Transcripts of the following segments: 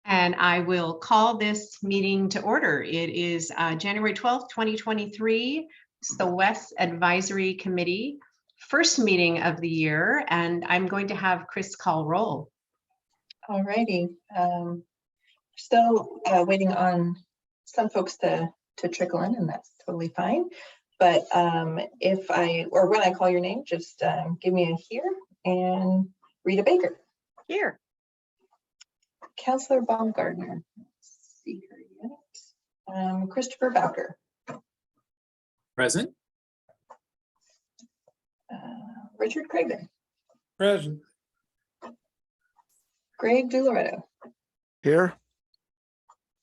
And I will call this meeting to order. It is January 12th, 2023. It's the WES Advisory Committee, first meeting of the year, and I'm going to have Chris call roll. All righty. Still waiting on some folks to trickle in, and that's totally fine. But if I, or when I call your name, just give me a here. And Rita Baker. Here. Councillor Baumgartner. Let's see her yet. Christopher Bowker. Present. Richard Craven. Present. Greg DiLoretto. Here.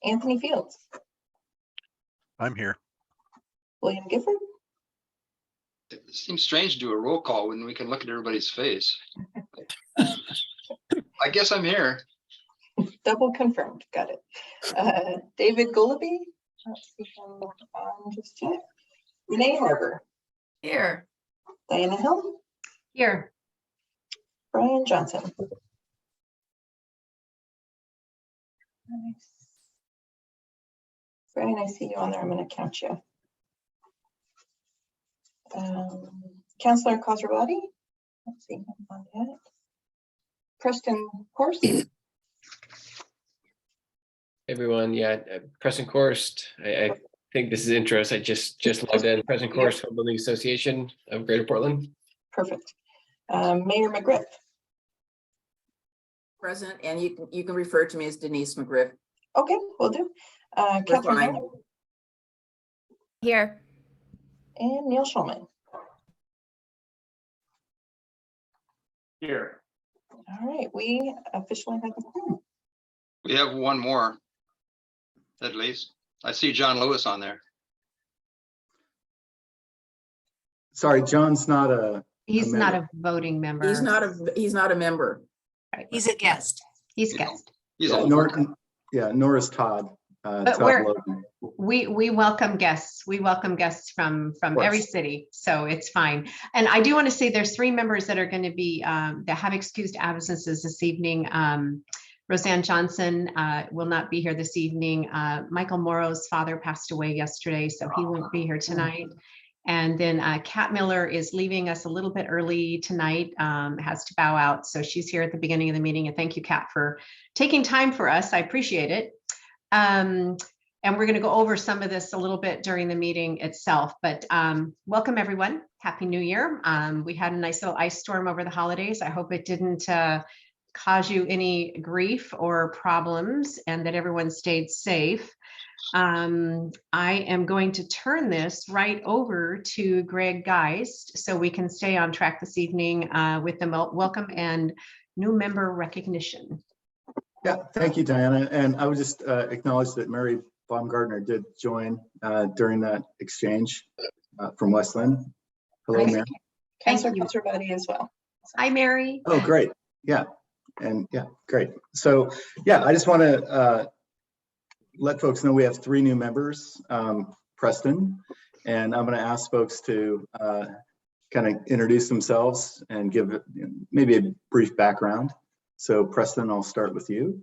Anthony Fields. I'm here. William Gifford. It seems strange to do a roll call when we can look at everybody's face. I guess I'm here. Double confirmed. Got it. David Gulaby. Let's see if I'm on just yet. Renee Harbour. Here. Diana Hill. Here. Brian Johnson. Nice. Brian, I see you on there. I'm going to count you. Councillor Khosrowshahi. Let's see if I'm on yet. Preston Corst. Everyone, yeah, Preston Corst. I think this is interest. I just logged in. Preston Corst, Home Building Association of Greater Portland. Perfect. Mayor McGriff. Present, and you can refer to me as Denise McGriff. Okay, we'll do. Catherine fine. Howard Here. and Neil Schulman. Here. All right, we officially have a quorum. We have one more, at least. I see John Lewis on there. Sorry, John's not a. He's not a voting member. He's not a member. He's a guest. He's guest. He's Yeah, all nor is Todd. But Todd Logan. we welcome guests. We welcome guests from every city, so it's fine. And I do want to say there's 3 members that are going to be that have excused absences this evening. Roseanne Johnson will not be here this evening. Michael Morrow's father passed away yesterday, so he won't be here tonight. And then Kat Miller is leaving us a little bit early tonight, has to bow out. So she's here at the beginning of the meeting. And thank you, Kat, for taking time for us. I appreciate it. And we're going to go over some of this a little bit during the meeting itself. But welcome, everyone. Happy New Year. We had a nice little ice storm over the holidays. I hope it didn't cause you any grief or problems and that everyone stayed safe. I am going to turn this right over to Greg Geist so we can stay on track this evening with the welcome and new member recognition. Yeah, thank you, Diana. And I would just acknowledge that Mary Baumgartner did join during that exchange from Westland. Hello, Mary. Councillor Khosrowshahi as well. Hi, Mary. Oh, great. Yeah. And yeah, great. So yeah, I just want to let folks know we have 3 new members, Preston, and I'm going to ask folks to kind of introduce themselves and give maybe a brief background. So Preston, I'll start with you.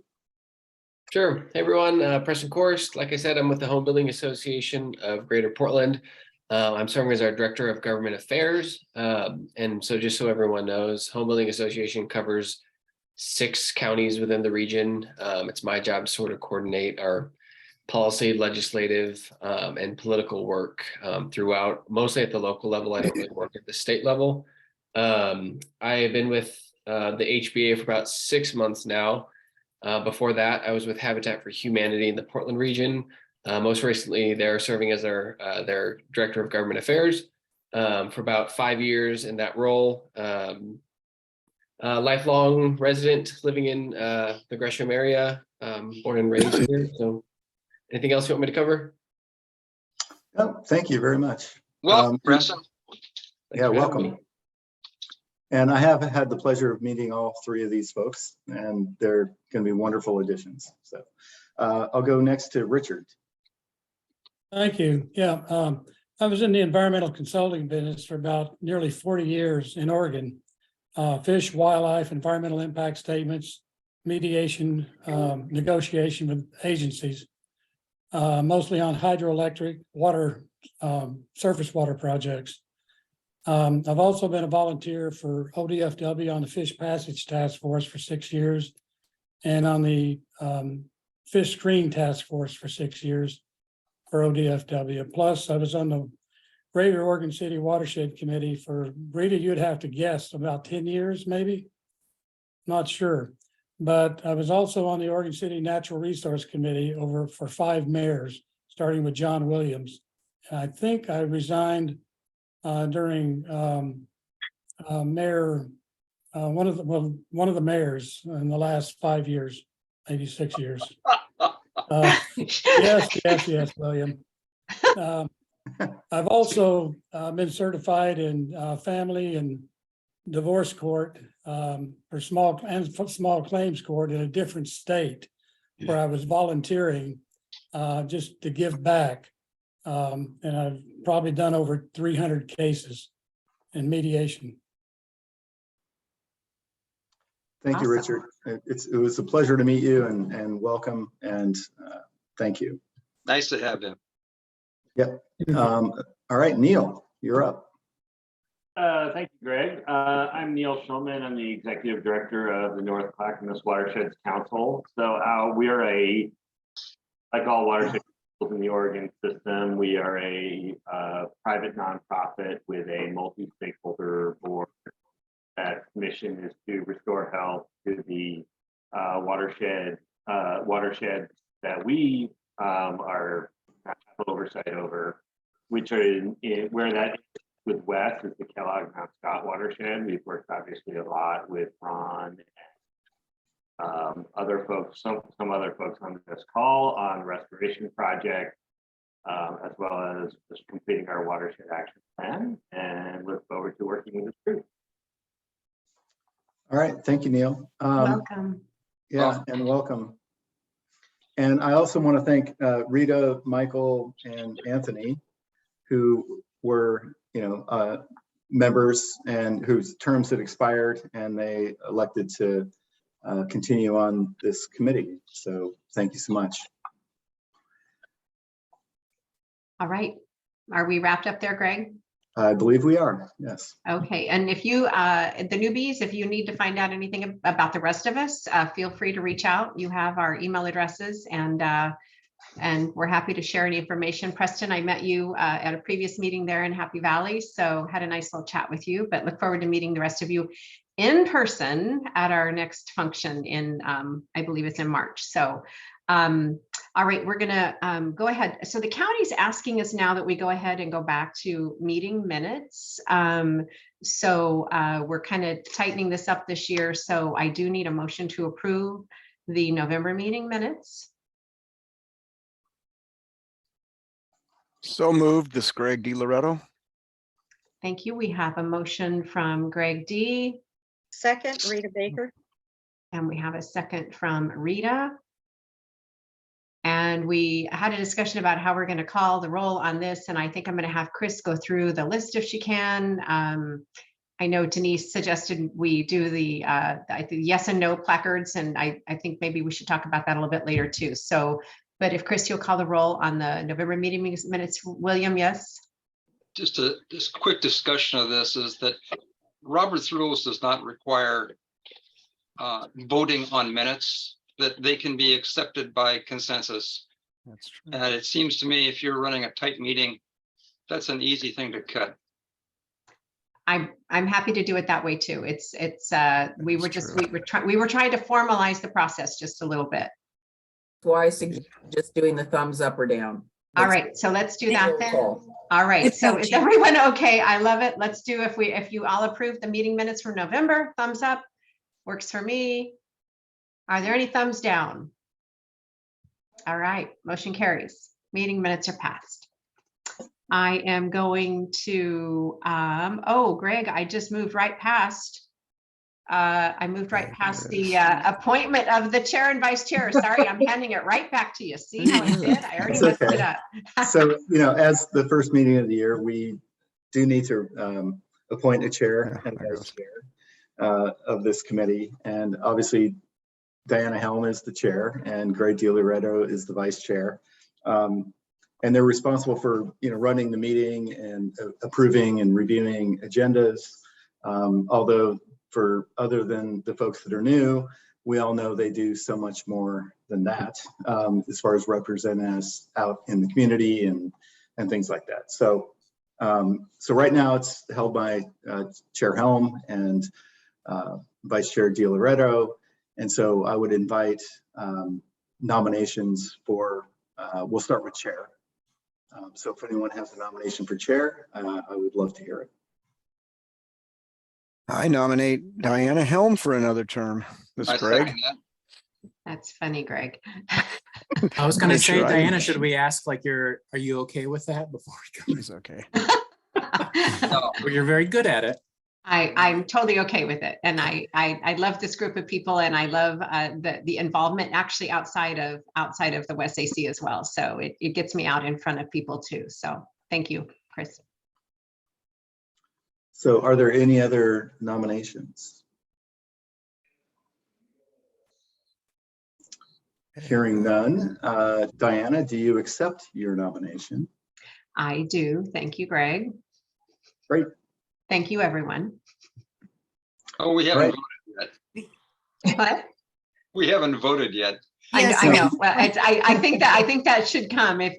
Sure. Hey, everyone. Preston Corst. Like I said, I'm with the Home Building Association of Greater Portland. I'm serving as our Director of Government Affairs. And so just so everyone knows, Home Building Association covers 6 counties within the region. It's my job to sort of coordinate our policy, legislative, and political work throughout, mostly at the local level. I don't really work at the state level. I have been with the HBA for about 6 months now. Before that, I was with Habitat for Humanity in the Portland region. Most recently, they're serving as their Director of Government Affairs for about 5 years in that role. Lifelong resident living in the Gresham area, born and raised here. So anything else you want me to cover? Oh, thank you very much. Well, Preston. Yeah, welcome. And I have had the pleasure of meeting all 3 of these folks, and they're going to be wonderful additions. So I'll go next to Richard. Thank you. Yeah, I was in the environmental consulting business for about nearly 40 years in Oregon. fish, wildlife, environmental impact statements, mediation, negotiation with agencies, mostly on hydroelectric, water, surface water projects. I've also been a volunteer for ODFW on the Fish Passage Task Force for 6 years and on the Fish Screen Task Force for 6 years for ODFW. Plus, I was on the Greater Oregon City Watershed Committee for, Rita, you'd have to guess, about 10 years, maybe? Not sure. But I was also on the Oregon City Natural Resource Committee for 5 mayors, starting with John Williams. And I think I resigned during mayor, one of the mayors in the last 5 years, maybe 6 years. Yes, William. I've also been certified in family and divorce court for small claims court in a different state where I was volunteering just to give back. And I've probably done over 300 cases in mediation. Thank you, Richard. It was a pleasure to meet you and welcome and thank you. Nice to have him. Yep. All right, Neil, you're up. Thank you, Greg. I'm Neil Schulman. I'm the Executive Director of the North Clackamas Watersheds Council. So we are like all watershed in the Oregon system, we are a private nonprofit with a multi-stakeholder board. That mission is to restore health to the watersheds that we are have oversight over, which are where that is with WES is the Kellogg Mount Scott watershed. We've worked obviously a lot with Ron and other folks, some other folks on this call on restoration project, as well as just completing our watershed action plan, and look forward to working with this group. All right, thank you, Neil. Welcome. Yeah, and welcome. And I also want to thank Rita, Michael, and Anthony, who were, members and whose terms had expired, and they elected to continue on this committee. So thank you so much. All right. Are we wrapped up there, Greg? I believe we are, yes. Okay, and if you, the newbies, if you need to find out anything about the rest of us, feel free to reach out. You have our email addresses, and we're happy to share any information. Preston, I met you at a previous meeting there in Happy Valley, so had a nice little chat with you, but look forward to meeting the rest of you in person at our next function in, I believe it's in March. So, all right, we're gonna go ahead. So the county's asking us now that we go ahead and go back to meeting minutes. So we're kind of tightening this up this year. So I do need a motion to approve the November meeting minutes. So moved. This is Greg DiLoretto. Thank you. We have a motion from Greg D. Second, Rita Baker. And we have a second from Rita. And we had a discussion about how we're going to call the roll on this. And I think I'm going to have Chris go through the list if she can. I know Denise suggested we do the yes and no placards. And I think maybe we should talk about that a little bit later too. So, but if Chris, you'll call the roll on the November meeting minutes. William, yes? Just a quick discussion of this is that Robert's rules does not require voting on minutes, that they can be accepted by consensus. That's true. And it seems to me if you're running a tight meeting, that's an easy thing to cut. I'm happy to do it that way too. We were trying to formalize the process just a little bit. Why I suggest just doing the thumbs up or down. All right, so let's do that then. Roll All right, so is everyone okay? I love it. Let's do, if you all approve the meeting minutes from November, thumbs up, works for me. Are there any thumbs down? All right, motion carries. Meeting minutes are passed. I am going to, Greg, I just moved right past. I moved right past the appointment of the chair and vice chair. Sorry, I'm handing it right back to you. See how I did? I already messed it up. So, as the first meeting of the year, we do need to appoint a chair and vice chair. of this committee. And obviously, Diana Helm is the chair and Greg DiLoretto is the vice chair. And they're responsible for, running the meeting and approving and reviewing agendas. Although for other than the folks that are new, we all know they do so much more than that, as far as representing us out in the community and things like that. So, so right now it's held by Chair Helm and Vice Chair DiLoretto. And so I would invite nominations for, we'll start with chair. So if anyone has a nomination for chair, I would love to hear it. I nominate Diana Helm for another term. This I Greg. second that. That's funny, Greg. I was gonna Make say, sure I didn't- Diana, should we ask like are you okay with that before we go? He's okay. No, Well, you're very good at it. I'm totally okay with it. And I love this group of people and I love the involvement actually outside of the WES AC as well. So it gets me out in front of people too. So thank you, Chris. So are there any other nominations? Hearing none. Diana, do you accept your nomination? I do. Thank you, Greg. Great. Thank you, everyone. oh, we haven't Right. voted yet. What? We haven't voted yet. I know. Well, I think that should come if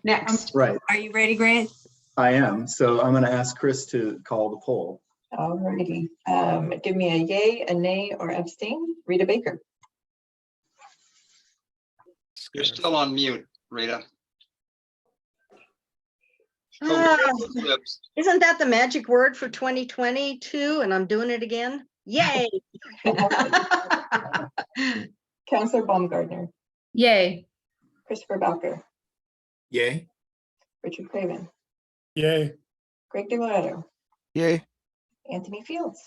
next. Right, Are you ready, Greg? I am. So I'm going to ask Chris to call the poll. Alrighty, give me a yay, a nay, or abstain. Rita Baker. You're still on mute, Rita. Ah, Oh, lips. Isn't that the magic word for 2022? And I'm doing it again. Yay. Counselor Baumgartner, Yay. Christopher Bowker, Yay. Richard Craven, Yay. Greg DiLoretto, Yay. Anthony Fields,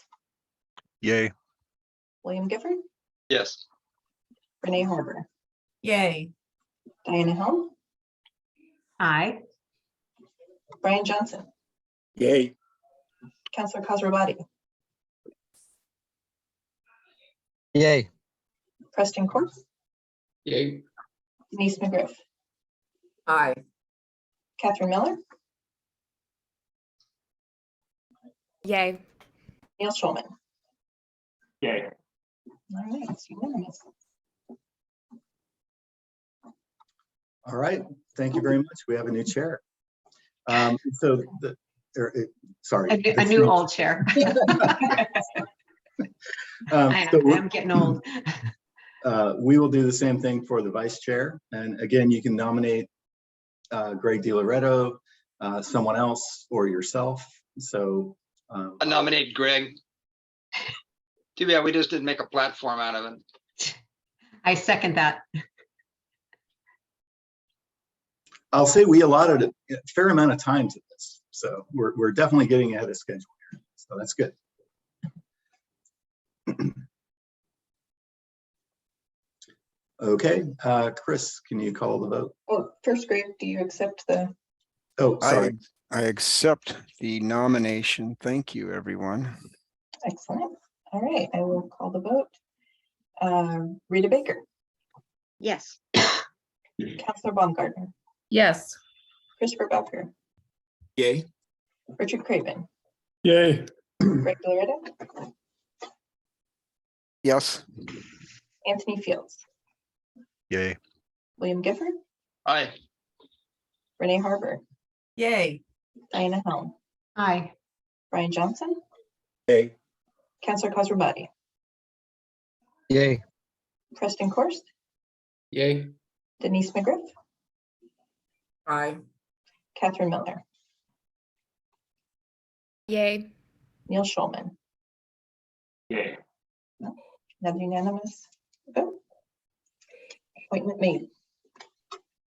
Yay. William Gifford, Yes, Renee Harbour, Yay. Diana Helm, Aye. Brian Johnson, Yay. Counselor Khosrowshahi, Yay. Preston Court, Yay. Denise McGriff, Aye. Catherine Miller, Yay. Neil Schulman. Yay. All right, it's unanimous. All right, thank you very much. We have a new chair. So sorry. A new old chair. I So know, I'm getting old. we will do the same thing for the vice chair. And again, you can nominate Greg DiLoretto, someone else, or yourself. So I nominate Greg. Too bad we just didn't make a platform out of it. I second that. I'll say we allotted a fair amount of time to this. So we're definitely getting ahead of schedule here. So that's good. Okay, Chris, can you call the vote? Oh, first, Greg, do you accept the, Oh, sorry. I accept the nomination. Thank you, everyone. excellent. All right, I will call the vote. Rita Baker, Yes. Counselor Baumgartner, Yes. Christopher Bowker, Yay. Richard Craven, Yay. Greg DiLoretto, Yes. Anthony Fields, Yay. William Gifford, Aye. Renee Harbour, Yay. Diana Helm, Aye. Brian Johnson, Yay. Counselor Khosrowshahi, Yay. Preston Korst, Yay. Denise McGriff, Aye. Catherine Miller, Yay. Neil Schulman. Yay. Another unanimous vote. Appointment made.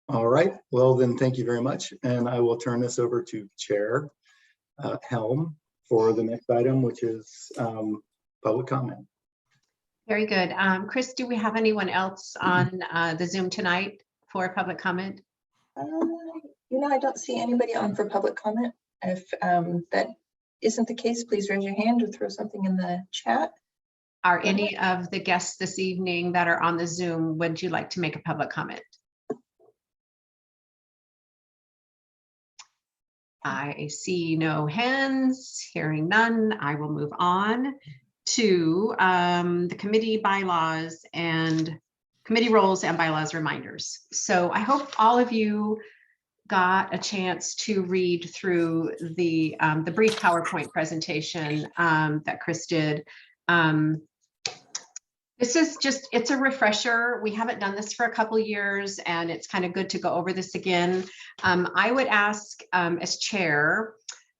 All right, well then, thank you very much. And I will turn this over to Chair Helm for the next item, which is public comment. Very good. Chris, do we have anyone else on the Zoom tonight for public comment? I don't see anybody on for public comment. If that isn't the case, please raise your hand or throw something in the chat. Are any of the guests this evening that are on the Zoom, would you like to make a public comment? I see no hands, hearing none. I will move on to the committee bylaws and committee roles and bylaws reminders. So I hope all of you got a chance to read through the brief PowerPoint presentation that Chris did. This is just, it's a refresher. We haven't done this for a couple years, and it's kind of good to go over this again. I would ask as chair,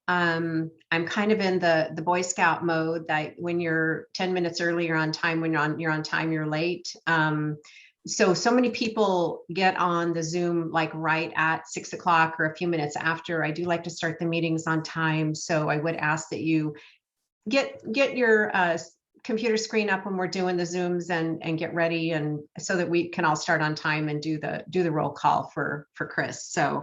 I'm kind of in the Boy Scout mode that when you're 10 minutes early, you're on time. When you're on time, you're late. So many people get on the Zoom like right at 6 o'clock or a few minutes after. I do like to start the meetings on time. So I would ask that you get your computer screen up when we're doing the Zooms and get ready, and so that we can all start on time and do the roll call for Chris. So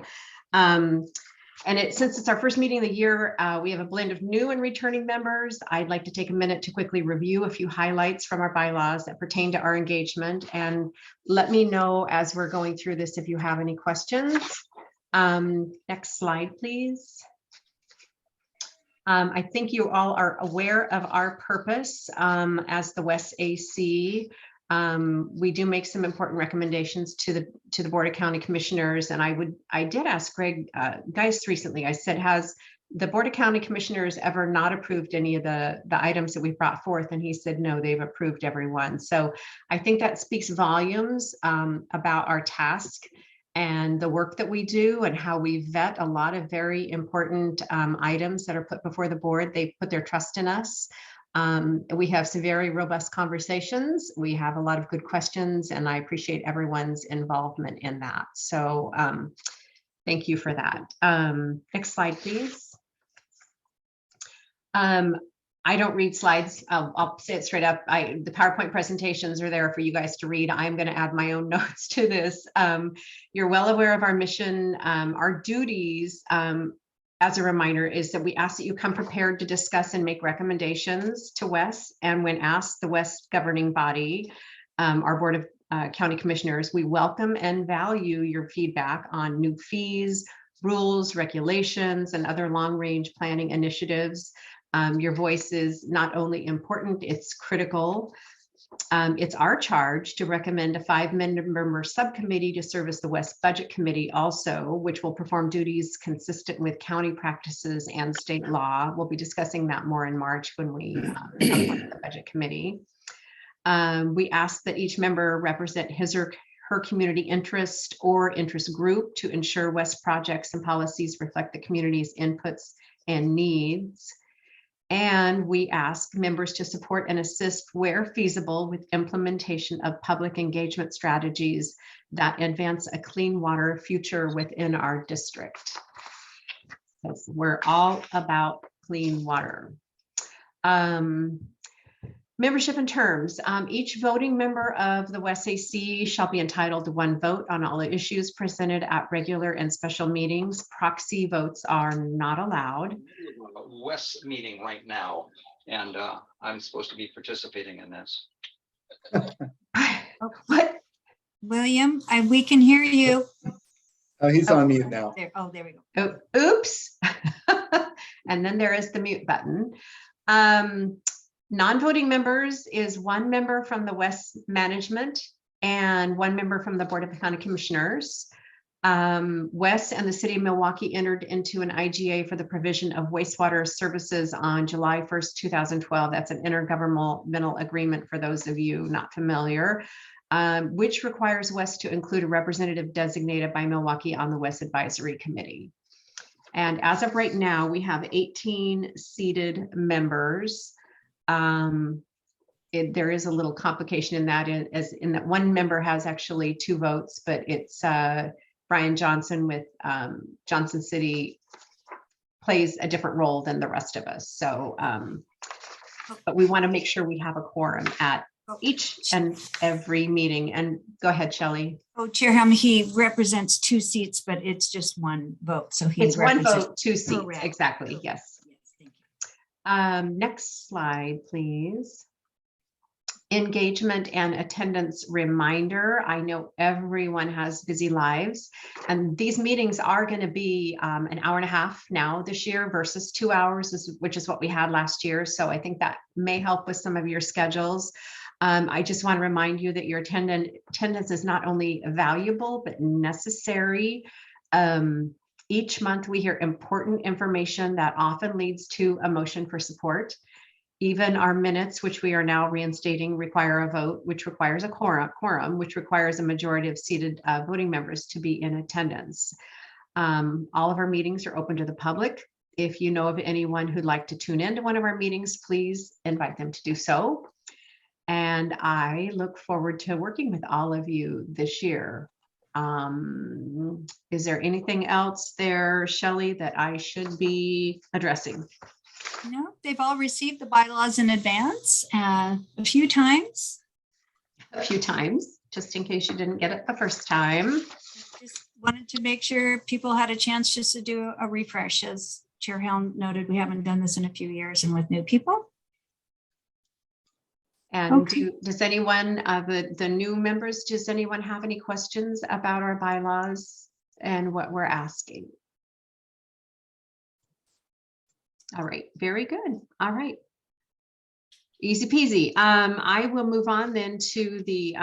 since it's our first meeting of the year, we have a blend of new and returning members. I'd like to take a minute to quickly review a few highlights from our bylaws that pertain to our engagement, and let me know as we're going through this if you have any questions. Next slide, please. I think you all are aware of our purpose as the WES AC. We do make some important recommendations to the Board of County Commissioners, and I did ask Greg Geist recently. I said, has the Board of County Commissioners ever not approved any of the items that we brought forth? And he said, no, they've approved everyone. So I think that speaks volumes about our task and the work that we do and how we vet a lot of very important items that are put before the board. They put their trust in us. We have some very robust conversations. We have a lot of good questions, and I appreciate everyone's involvement in that. So thank you for that. Next slide, please. I don't read slides. I'll say it straight up. The PowerPoint presentations are there for you guys to read. I'm going to add my own notes to this. You're well aware of our mission. Our duties, as a reminder, is that we ask that you come prepared to discuss and make recommendations to WES. And when asked, the WES governing body, our Board of County Commissioners, we welcome and value your feedback on new fees, rules, regulations, and other long-range planning initiatives. Your voice is not only important, it's critical. It's our charge to recommend a 5-member subcommittee to serve as the WES Budget Committee also, which will perform duties consistent with county practices and state law. We'll be discussing that more in March when we appoint the Budget Committee. We ask that each member represent his or her community interest or interest group to ensure WES projects and policies reflect the community's inputs and needs. And we ask members to support and assist where feasible with implementation of public engagement strategies that advance a clean water future within our district. We're all about clean water. Membership and terms. Each voting member of the WES AC shall be entitled to 1 vote on all issues presented at regular and special meetings. Proxy votes are not allowed. WES meeting right now, and I'm supposed to be participating in this. What? William, we can hear you. Oh, he's on mute now. There, oh, there we go. Oh, oops. And then there is the mute button. Non-voting members is 1 member from the WES management and 1 member from the Board of County Commissioners. WES and the City of Milwaukee entered into an IGA for the provision of wastewater services on July 1st, 2012. That's an intergovernmental agreement for those of you not familiar, which requires WES to include a representative designated by Milwaukee on the WES Advisory Committee. And as of right now, we have 18 seated members. There is a little complication in that, in that 1 member has actually 2 votes, but it's Brian Johnson with Johnson City plays a different role than the rest of us. So, but we want to make sure we have a quorum at each and every meeting. And go ahead, Shelley. Oh, Chair Helm, he represents 2 seats, but it's just 1 vote. So It's 1 vote, 2 seats. Correct. Exactly. Yes. Yes, thank Next slide, please. Engagement and attendance reminder. I know everyone has busy lives, and these meetings are going to be an hour and a half now this year versus 2 hours, which is what we had last year. So I think that may help with some of your schedules. I just want to remind you that your attendance is not only valuable, but necessary. Each month we hear important information that often leads to a motion for support. Even our minutes, which we are now reinstating, require a vote, which requires a quorum, which requires a majority of seated voting members to be in attendance. All of our meetings are open to the public. If you know of anyone who'd like to tune into one of our meetings, please invite them to do so. And I look forward to working with all of you this year. Is there anything else there, Shelley, that I should be addressing? No, they've all received the bylaws in advance a few times. A few times, just in case you didn't get it the first time. Just wanted to make sure people had a chance just to do a refresh. As Chair Helm noted, we haven't done this in a few years and with new people. And Okay. does anyone, the new members, does anyone have any questions about our bylaws and what we're asking? All right, very good. All right. Easy peasy. I will move on then to the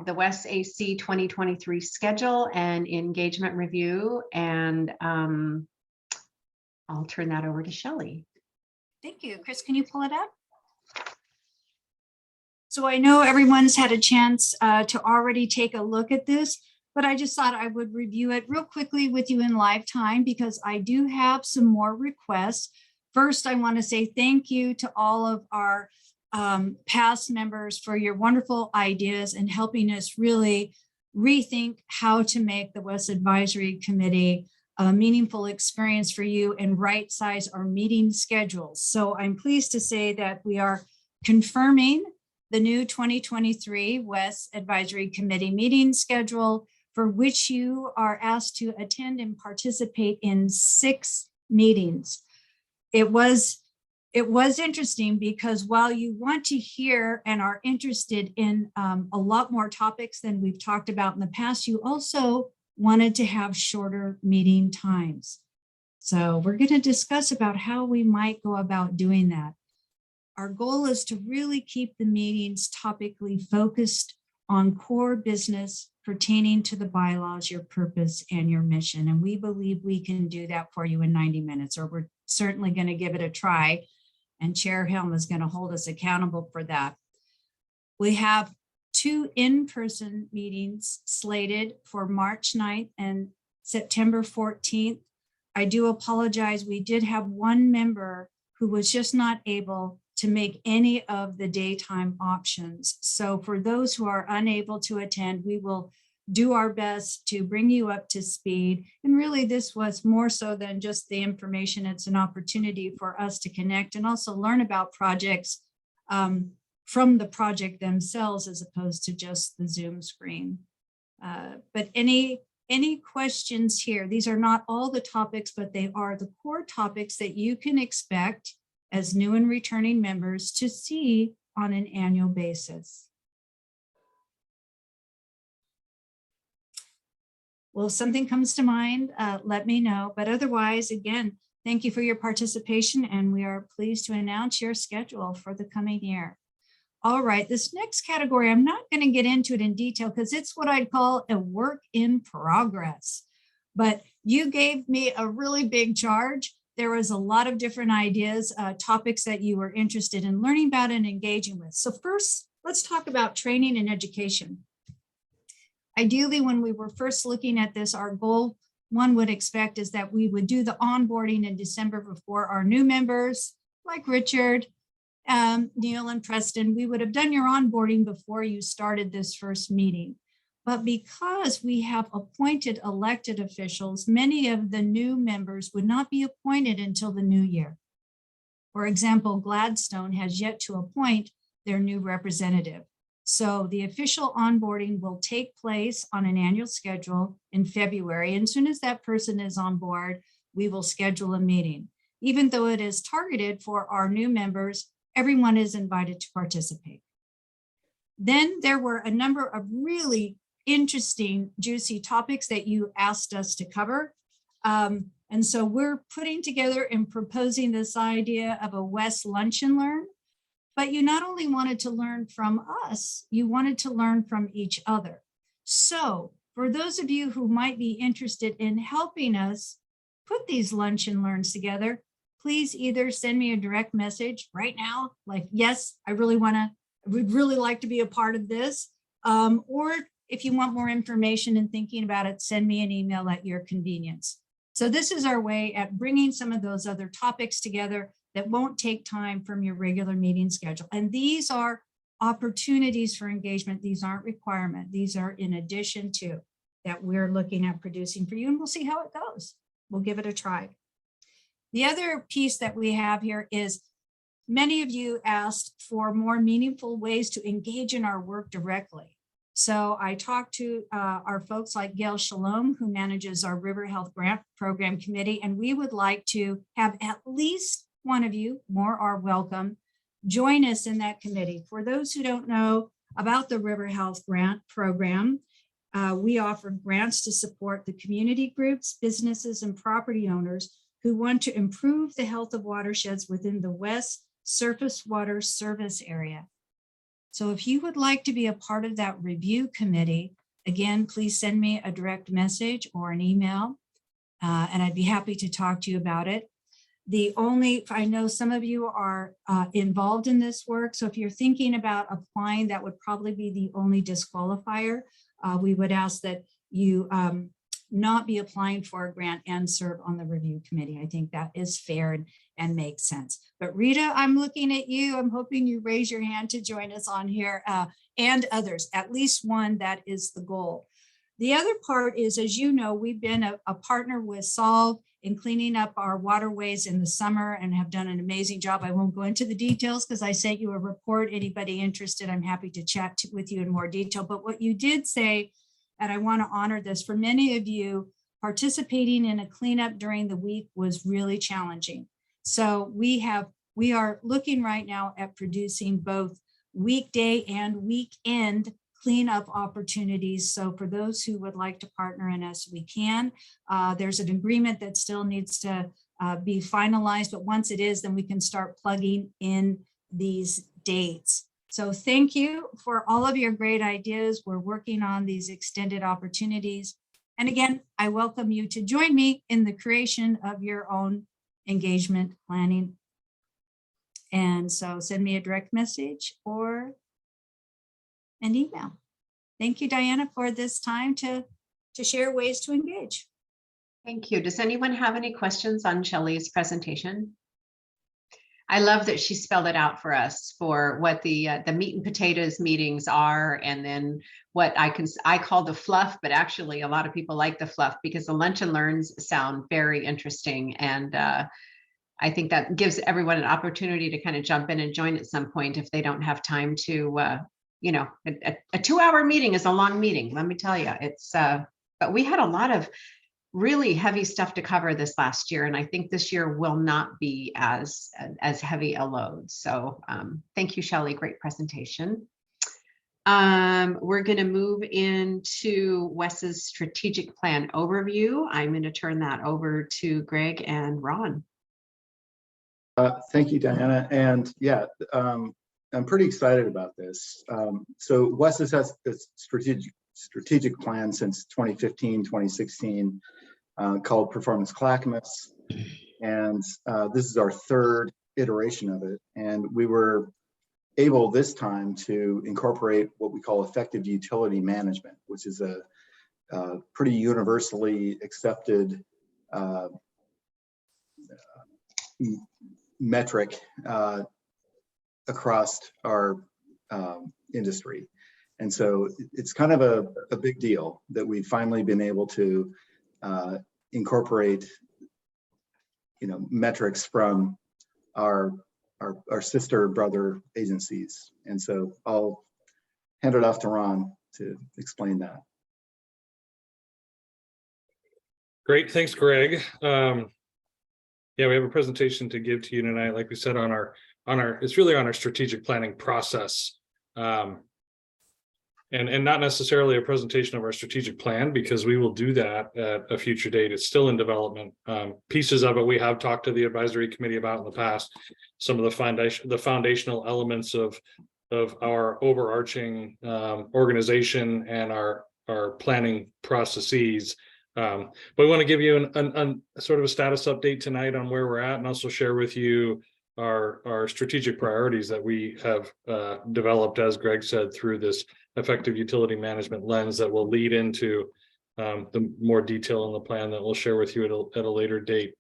WES AC 2023 schedule and engagement review, and I'll turn that over to Shelley. Thank you. Chris, can you pull it up? So I know everyone's had a chance to already take a look at this, but I just thought I would review it real quickly with you in live time because I do have some more requests. First, I want to say thank you to all of our past members for your wonderful ideas and helping us really rethink how to make the WES Advisory Committee a meaningful experience for you and right size our meeting schedules. So I'm pleased to say that we are confirming the new 2023 WES Advisory Committee meeting schedule, for which you are asked to attend and participate in 6 meetings. It was interesting because while you want to hear and are interested in a lot more topics than we've talked about in the past, you also wanted to have shorter meeting times. So we're going to discuss about how we might go about doing that. Our goal is to really keep the meetings topically focused on core business pertaining to the bylaws, your purpose, and your mission. And we believe we can do that for you in 90 minutes, or we're certainly going to give it a try. And Chair Helm is going to hold us accountable for that. We have 2 in-person meetings slated for March 9th and September 14th. I do apologize. We did have 1 member who was just not able to make any of the daytime options. So for those who are unable to attend, we will do our best to bring you up to speed. And really this was more so than just the information. It's an opportunity for us to connect and also learn about projects from the project themselves, as opposed to just the Zoom screen. But any questions here? These are not all the topics, but they are the core topics that you can expect as new and returning members to see on an annual basis. Well, if something comes to mind, let me know. But otherwise, again, thank you for your participation, and we are pleased to announce your schedule for the coming year. All right, this next category, I'm not going to get into it in detail because it's what I'd call a work in progress. But you gave me a really big charge. There was a lot of different ideas, topics that you were interested in learning about and engaging with. So first, let's talk about training and education. Ideally, when we were first looking at this, our goal, one would expect, is that we would do the onboarding in December before our new members, like Richard, Neil and Preston. We would have done your onboarding before you started this first meeting. But because we have appointed elected officials, many of the new members would not be appointed until the new year. For example, Gladstone has yet to appoint their new representative. So the official onboarding will take place on an annual schedule in February. And as soon as that person is on board, we will schedule a meeting. even though it is targeted for our new members, everyone is invited to participate. Then there were a number of really interesting, juicy topics that you asked us to cover. And so we're putting together and proposing this idea of a WES Lunch and Learn. But you not only wanted to learn from us, you wanted to learn from each other. So for those of you who might be interested in helping us put these lunch and learns together, please either send me a direct message right now, like, yes, I would really like to be a part of this. Or if you want more information and thinking about it, send me an email at your convenience. So this is our way at bringing some of those other topics together that won't take time from your regular meeting schedule. And these are opportunities for engagement. These aren't requirement. These are in addition to that we're looking at producing for you, and we'll see how it goes. We'll give it a try. The other piece that we have here is many of you asked for more meaningful ways to engage in our work directly. So I talked to our folks like Gail Shalom, who manages our River Health Grant Program Committee, and we would like to have at least one of you, more are welcome, join us in that committee. For those who don't know about the River Health Grant Program, we offer grants to support the community groups, businesses, and property owners who want to improve the health of watersheds within the WES Surface Water Service Area. So if you would like to be a part of that review committee, again, please send me a direct message or an email, and I'd be happy to talk to you about it. I know some of you are involved in this work, so if you're thinking about applying, that would probably be the only disqualifier. We would ask that you not be applying for a grant and serve on the review committee. I think that is fair and makes sense. But Rita, I'm looking at you. I'm hoping you raise your hand to join us on here, and others, at least one. That is the goal. The other part is, as you know, we've been a partner with Solve in cleaning up our waterways in the summer and have done an amazing job. I won't go into the details because I sent you a report. Anybody interested, I'm happy to chat with you in more detail. But what you did say, and I want to honor this, for many of you, participating in a cleanup during the week was really challenging. So we are looking right now at producing both weekday and weekend cleanup opportunities. So for those who would like to partner in us, we can. There's an agreement that still needs to be finalized, but once it is, then we can start plugging in these dates. So thank you for all of your great ideas. We're working on these extended opportunities. And again, I welcome you to join me in the creation of your own engagement planning. And so send me a direct message or an email. Thank you, Diana, for this time to share ways to engage. Thank you. Does anyone have any questions on Shelley's presentation? I love that she spelled it out for us for what the meat and potatoes meetings are, and then what I call the fluff, but actually a lot of people like the fluff because the lunch and learns sound very interesting. And I think that gives everyone an opportunity to kind of jump in and join at some point if they don't have time to, a 2-hour meeting is a long meeting, let me tell you. It's, but we had a lot of really heavy stuff to cover this last year, and I think this year will not be as heavy a load. So thank you, Shelley, great presentation. We're going to move into WES's strategic plan overview. I'm going to turn that over to Greg and Ron. Thank you, Diana. And yeah, I'm pretty excited about this. So WES has had this strategic plan since 2015, 2016, called Performance Clackamas. And this is our third iteration of it. And we were able this time to incorporate what we call effective utility management, which is a pretty universally accepted metric across our industry. And so it's kind of a big deal that we've finally been able to incorporate, metrics from our sister brother agencies. And so I'll hand it off to Ron to explain that. Great, thanks, Greg. Yeah, we have a presentation to give to you tonight, like we said, on our, it's really on our strategic planning process. And not necessarily a presentation of our strategic plan, because we will do that at a future date. It's still in development. Pieces of it we have talked to the advisory committee about in the past. Some of the foundational elements of our overarching organization and our planning processes. But we want to give you an sort of a status update tonight on where we're at, and also share with you our strategic priorities that we have developed, as Greg said, through this effective utility management lens that will lead into the more detail in the plan that we'll share with you at a later date.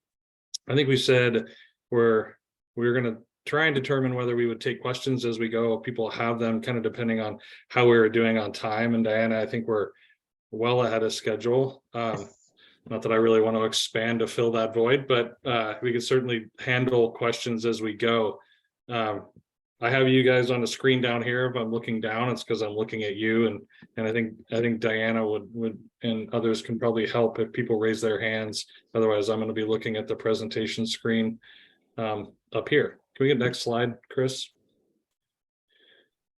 I think we said we're going to try and determine whether we would take questions as we go. People have them kind of depending on how we were doing on time. And Diana, I think we're well ahead of schedule. Not that I really want to expand to fill that void, but we can certainly handle questions as we go. I have you guys on the screen down here. If I'm looking down, it's because I'm looking at you, and I think Diana would and others can probably help if people raise their hands. Otherwise, I'm going to be looking at the presentation screen up here. Can we get next slide, Chris?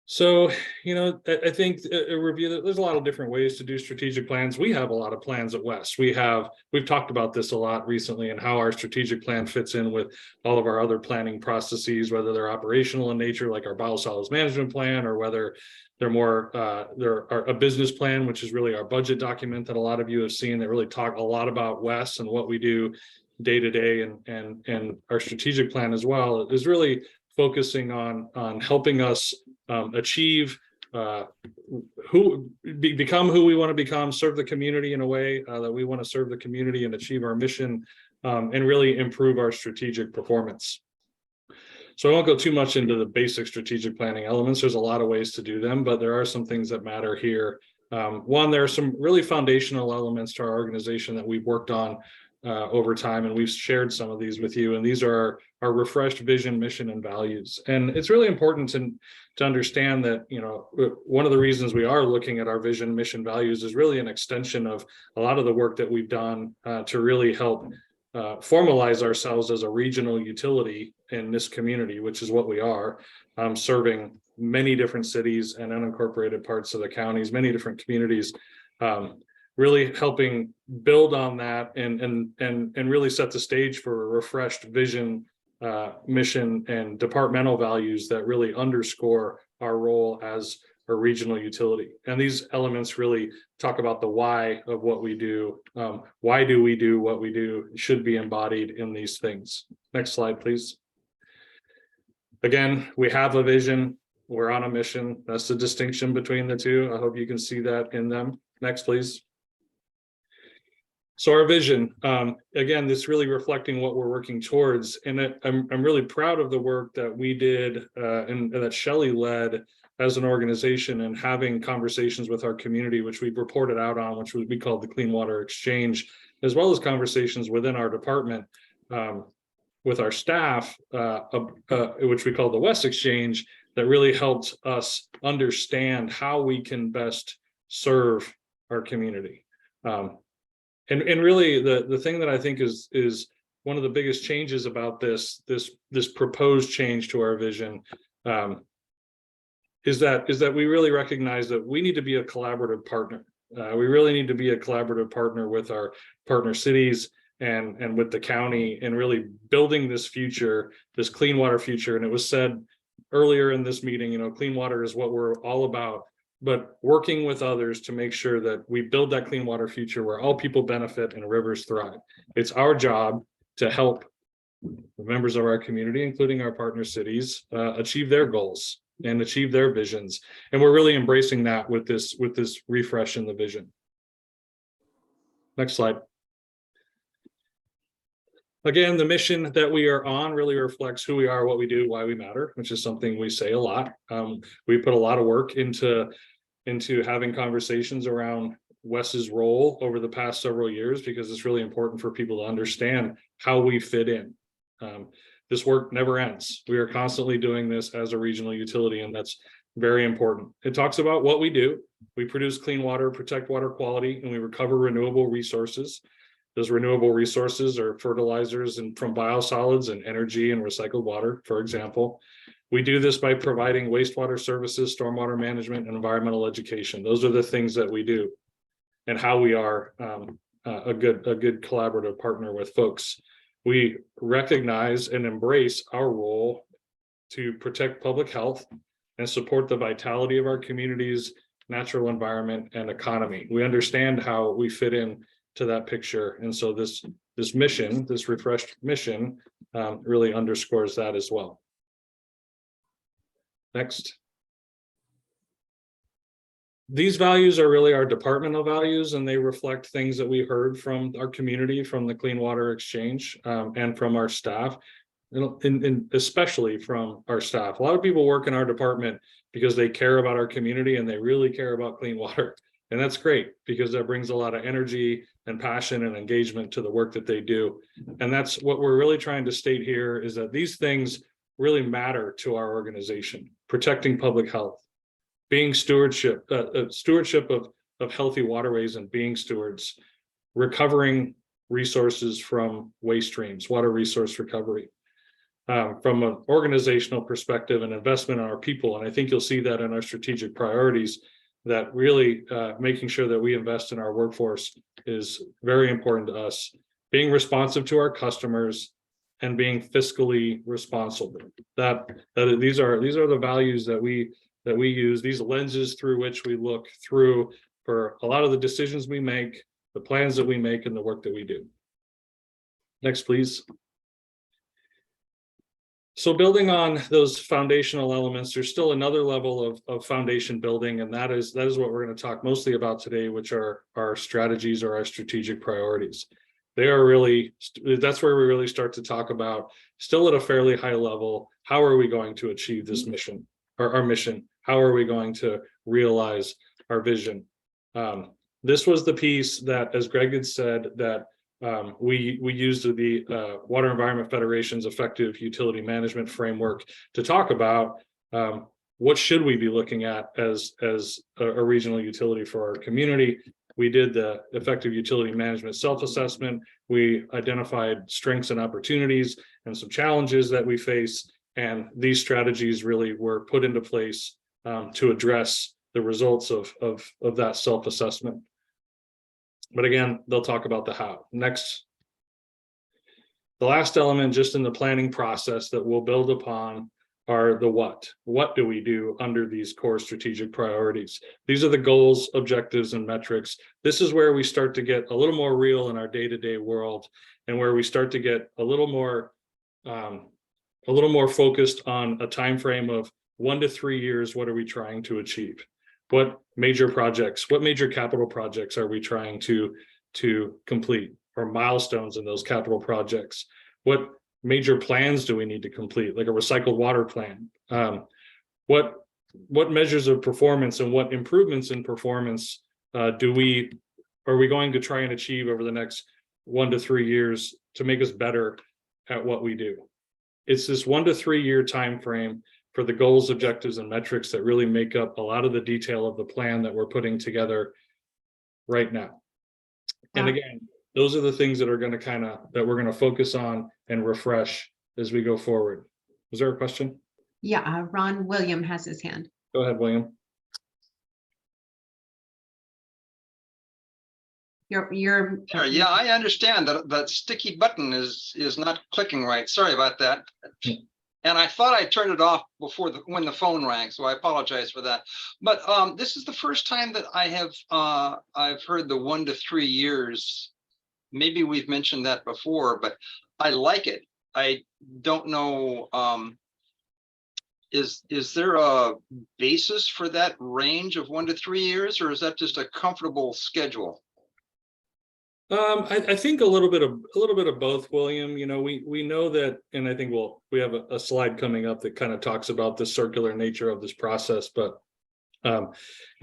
So, I think a review that there's a lot of different ways to do strategic plans. We have a lot of plans at WES. We've talked about this a lot recently, and how our strategic plan fits in with all of our other planning processes, whether they're operational in nature, like our biosolids management plan, or whether they're more a business plan, which is really our budget document that a lot of you have seen, that really talk a lot about WES and what we do day to day, and our strategic plan as well is really focusing on helping us achieve become who we want to become, serve the community in a way that we want to serve the community, and achieve our mission, and really improve our strategic performance. So I won't go too much into the basic strategic planning elements. There's a lot of ways to do them, but there are some things that matter here. One, there are some really foundational elements to our organization that we've worked on over time, and we've shared some of these with you, and these are our refreshed vision, mission, and values. And it's really important to understand that, one of the reasons we are looking at our vision, mission, values is really an extension of a lot of the work that we've done to really help formalize ourselves as a regional utility in this community, which is what we are, serving many different cities and unincorporated parts of the counties, many different communities, really helping build on that and really set the stage for a refreshed vision, mission, and departmental values that really underscore our role as a regional utility. And these elements really talk about the why of what we do. Why do we do what we do should be embodied in these things. Next slide, please. Again, we have a vision. We're on a mission. That's the distinction between the two. I hope you can see that in them. Next, please. So our vision, again, this really reflecting what we're working towards. And I'm really proud of the work that we did and that Shelley led as an organization, and having conversations with our community, which we've reported out on, which we called the Clean Water Exchange, as well as conversations within our department with our staff, which we call the WES Exchange, that really helped us understand how we can best serve our community. And really the thing that I think is one of the biggest changes about this proposed change to our vision is that we really recognize that we need to be a collaborative partner. We really need to be a collaborative partner with our partner cities and with the county, and really building this future, this clean water future. And it was said earlier in this meeting, clean water is what we're all about, but working with others to make sure that we build that clean water future where all people benefit and rivers thrive. It's our job to help the members of our community, including our partner cities, achieve their goals and achieve their visions. And we're really embracing that with this refresh in the vision. Next slide. Again, the mission that we are on really reflects who we are, what we do, why we matter, which is something we say a lot. We put a lot of work into having conversations around WES's role over the past several years, because it's really important for people to understand how we fit in. This work never ends. We are constantly doing this as a regional utility, and that's very important. It talks about what we do. We produce clean water, protect water quality, and we recover renewable resources. Those renewable resources are fertilizers and from biosolids and energy and recycled water, for example. We do this by providing wastewater services, stormwater management, and environmental education. Those are the things that we do and how we are a good collaborative partner with folks. We recognize and embrace our role to protect public health and support the vitality of our communities, natural environment, and economy. We understand how we fit in to that picture. And so this mission, this refreshed mission, really underscores that as well. Next. These values are really our departmental values, and they reflect things that we heard from our community, from the Clean Water Exchange, and from our staff, and especially from our staff. A lot of people work in our department because they care about our community and they really care about clean water. And that's great because that brings a lot of energy and passion and engagement to the work that they do. And that's what we're really trying to state here, is that these things really matter to our organization. Protecting public health, being stewardship of healthy waterways and being stewards, recovering resources from waste streams, water resource recovery. From an organizational perspective and investment in our people. And I think you'll see that in our strategic priorities, that really making sure that we invest in our workforce is very important to us. Being responsive to our customers and being fiscally responsible. These are the values that we use, these lenses through which we look through for a lot of the decisions we make, the plans that we make, and the work that we do. Next, please. So building on those foundational elements, there's still another level of foundation building, and that is what we're going to talk mostly about today, which are our strategies or our strategic priorities. They are really, that's where we really start to talk about, still at a fairly high level, how are we going to achieve this mission, or our mission? How are we going to realize our vision? This was the piece that, as Greg had said, that we used the Water Environment Federation's effective utility management framework to talk about what should we be looking at as a regional utility for our community. We did the effective utility management self-assessment. We identified strengths and opportunities and some challenges that we face. And these strategies really were put into place to address the results of that self-assessment. But again, they'll talk about the how. Next. The last element just in the planning process that we'll build upon are the what. What do we do under these core strategic priorities? These are the goals, objectives, and metrics. This is where we start to get a little more real in our day-to-day world, and where we start to get a little more focused on a time frame of 1 to 3 years. What are we trying to achieve? What major projects, what major capital projects are we trying to complete, or milestones in those capital projects? What major plans do we need to complete, like a recycled water plan? What measures of performance and what improvements in performance are we going to try and achieve over the next 1 to 3 years to make us better at what we do? It's this 1 to 3 year time frame for the goals, objectives, and metrics that really make up a lot of the detail of the plan that we're putting together right now. And again, those are the things that are going to that we're going to focus on and refresh as we go forward. Was there a question? Yeah, Ron William has his hand. Go ahead, William. Yeah, I understand that sticky button is not clicking right. Sorry about that. And I thought I turned it off before when the phone rang, so I apologize for that. But this is the first time that I've heard the 1 to 3 years. Maybe we've mentioned that before, but I like it. I don't know. Is there a basis for that range of 1 to 3 years, or is that just a comfortable schedule? I think a little bit of both, William. You know, we know that, and I think we have a slide coming up that kind of talks about the circular nature of this process. But you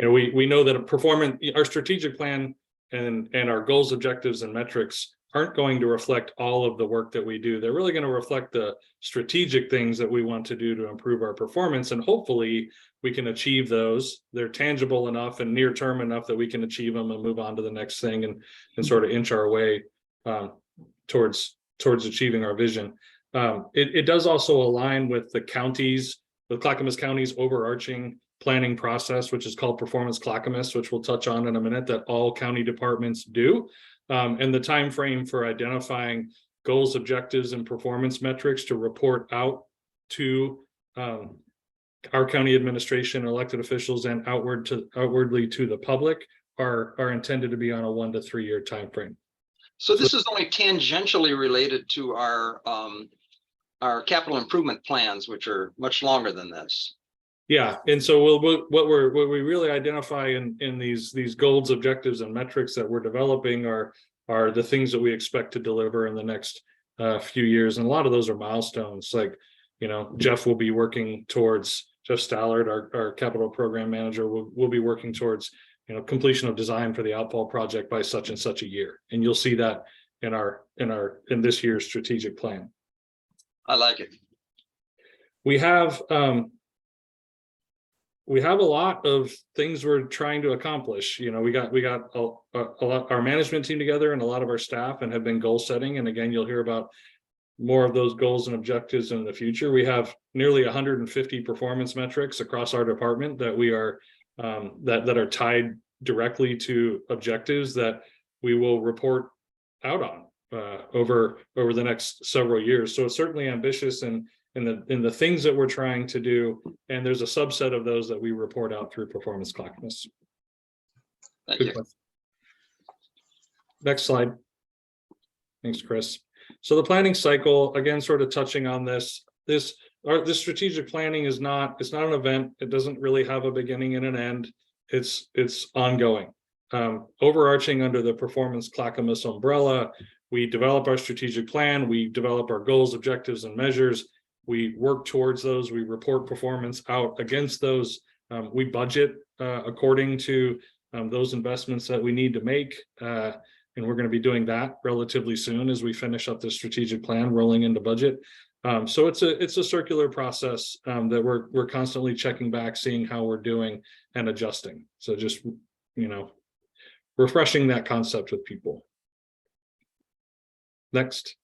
know, we know that our strategic plan and our goals, objectives, and metrics aren't going to reflect all of the work that we do. They're really going to reflect the strategic things that we want to do to improve our performance, and hopefully we can achieve those. They're tangible enough and near term enough that we can achieve them and move on to the next thing and sort of inch our way towards achieving our vision. It does also align with the counties, with Clackamas County's overarching planning process, which is called Performance Clackamas, which we'll touch on in a minute, that all county departments do. And the time frame for identifying goals, objectives, and performance metrics to report out to our county administration, elected officials, and outwardly to the public are intended to be on a 1 to 3 year time frame. So this is only tangentially related to our capital improvement plans, which are much longer than this. Yeah, and so what we really identify in these goals, objectives, and metrics that we're developing are the things that we expect to deliver in the next few years, and a lot of those are milestones. Like, you know, Jeff will be working towards, Jeff Stallard, our capital program manager, will be working towards, you know, completion of design for the outfall project by such and such a year, and you'll see that in this year's strategic plan. I like it. We have a lot of things we're trying to accomplish. You know, we got a lot, our management team together and a lot of our staff, and have been goal setting. And again, you'll hear about more of those goals and objectives in the future. We have nearly 150 performance metrics across our department that we are that are tied directly to objectives that we will report out on over the next several years. So it's certainly ambitious in the things that we're trying to do, and there's a subset of those that we report out through Performance Clackamas. Thank you. Next slide. Thanks, Chris. So the planning cycle, again, sort of touching on this strategic planning is not, it's not an event. It doesn't really have a beginning and an end. It's ongoing. Overarching under the Performance Clackamas umbrella, we develop our strategic plan, we develop our goals, objectives, and measures. We work towards those. We report performance out against those. We budget according to those investments that we need to make. And we're going to be doing that relatively soon as we finish up the strategic plan, rolling into budget. So it's a circular process that we're constantly checking back, seeing how we're doing and adjusting. So just, you know, refreshing that concept with people. Next.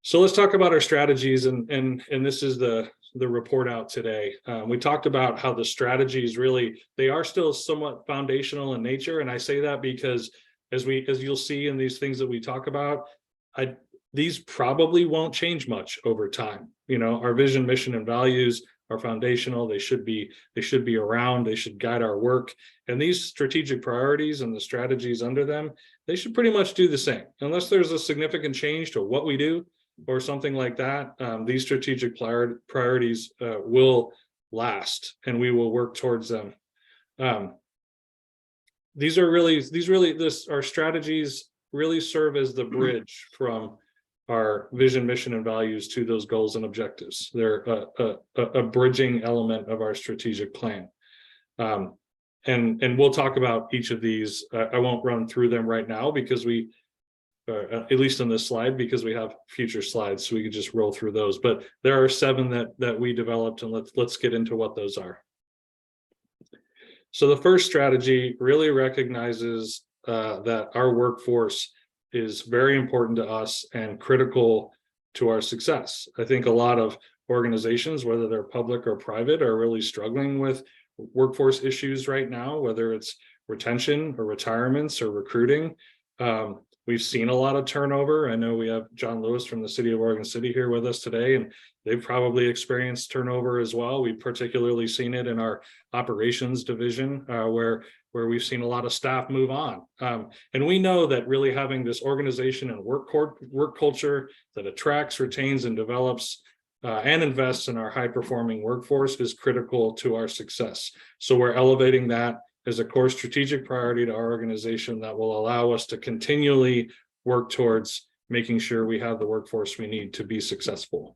So let's talk about our strategies, and this is the report out today. We talked about how the strategies really, they are still somewhat foundational in nature, and I say that because as you'll see in these things that we talk about, these probably won't change much over time. You know, our vision, mission, and values are foundational. They should be around. They should guide our work, and these strategic priorities and the strategies under them, they should pretty much do the same, unless there's a significant change to what we do or something like that. These strategic priorities will last, and we will work towards them. Our strategies really serve as the bridge from our vision, mission, and values to those goals and objectives. They're a bridging element of our strategic plan. And we'll talk about each of these. I won't run through them right now because at least on this slide, because we have future slides, so we could just roll through those. But there are 7 that we developed, and let's get into what those are. So the first strategy really recognizes that our workforce is very important to us and critical to our success. I think a lot of organizations, whether they're public or private, are really struggling with workforce issues right now, whether it's retention or retirements or recruiting. We've seen a lot of turnover. I know we have John Lewis from the city of Oregon City here with us today, and they've probably experienced turnover as well. We've particularly seen it in our operations division, where we've seen a lot of staff move on. And we know that really having this organization and work culture that attracts, retains, and develops and invests in our high-performing workforce is critical to our success. So we're elevating that as a core strategic priority to our organization that will allow us to continually work towards making sure we have the workforce we need to be successful.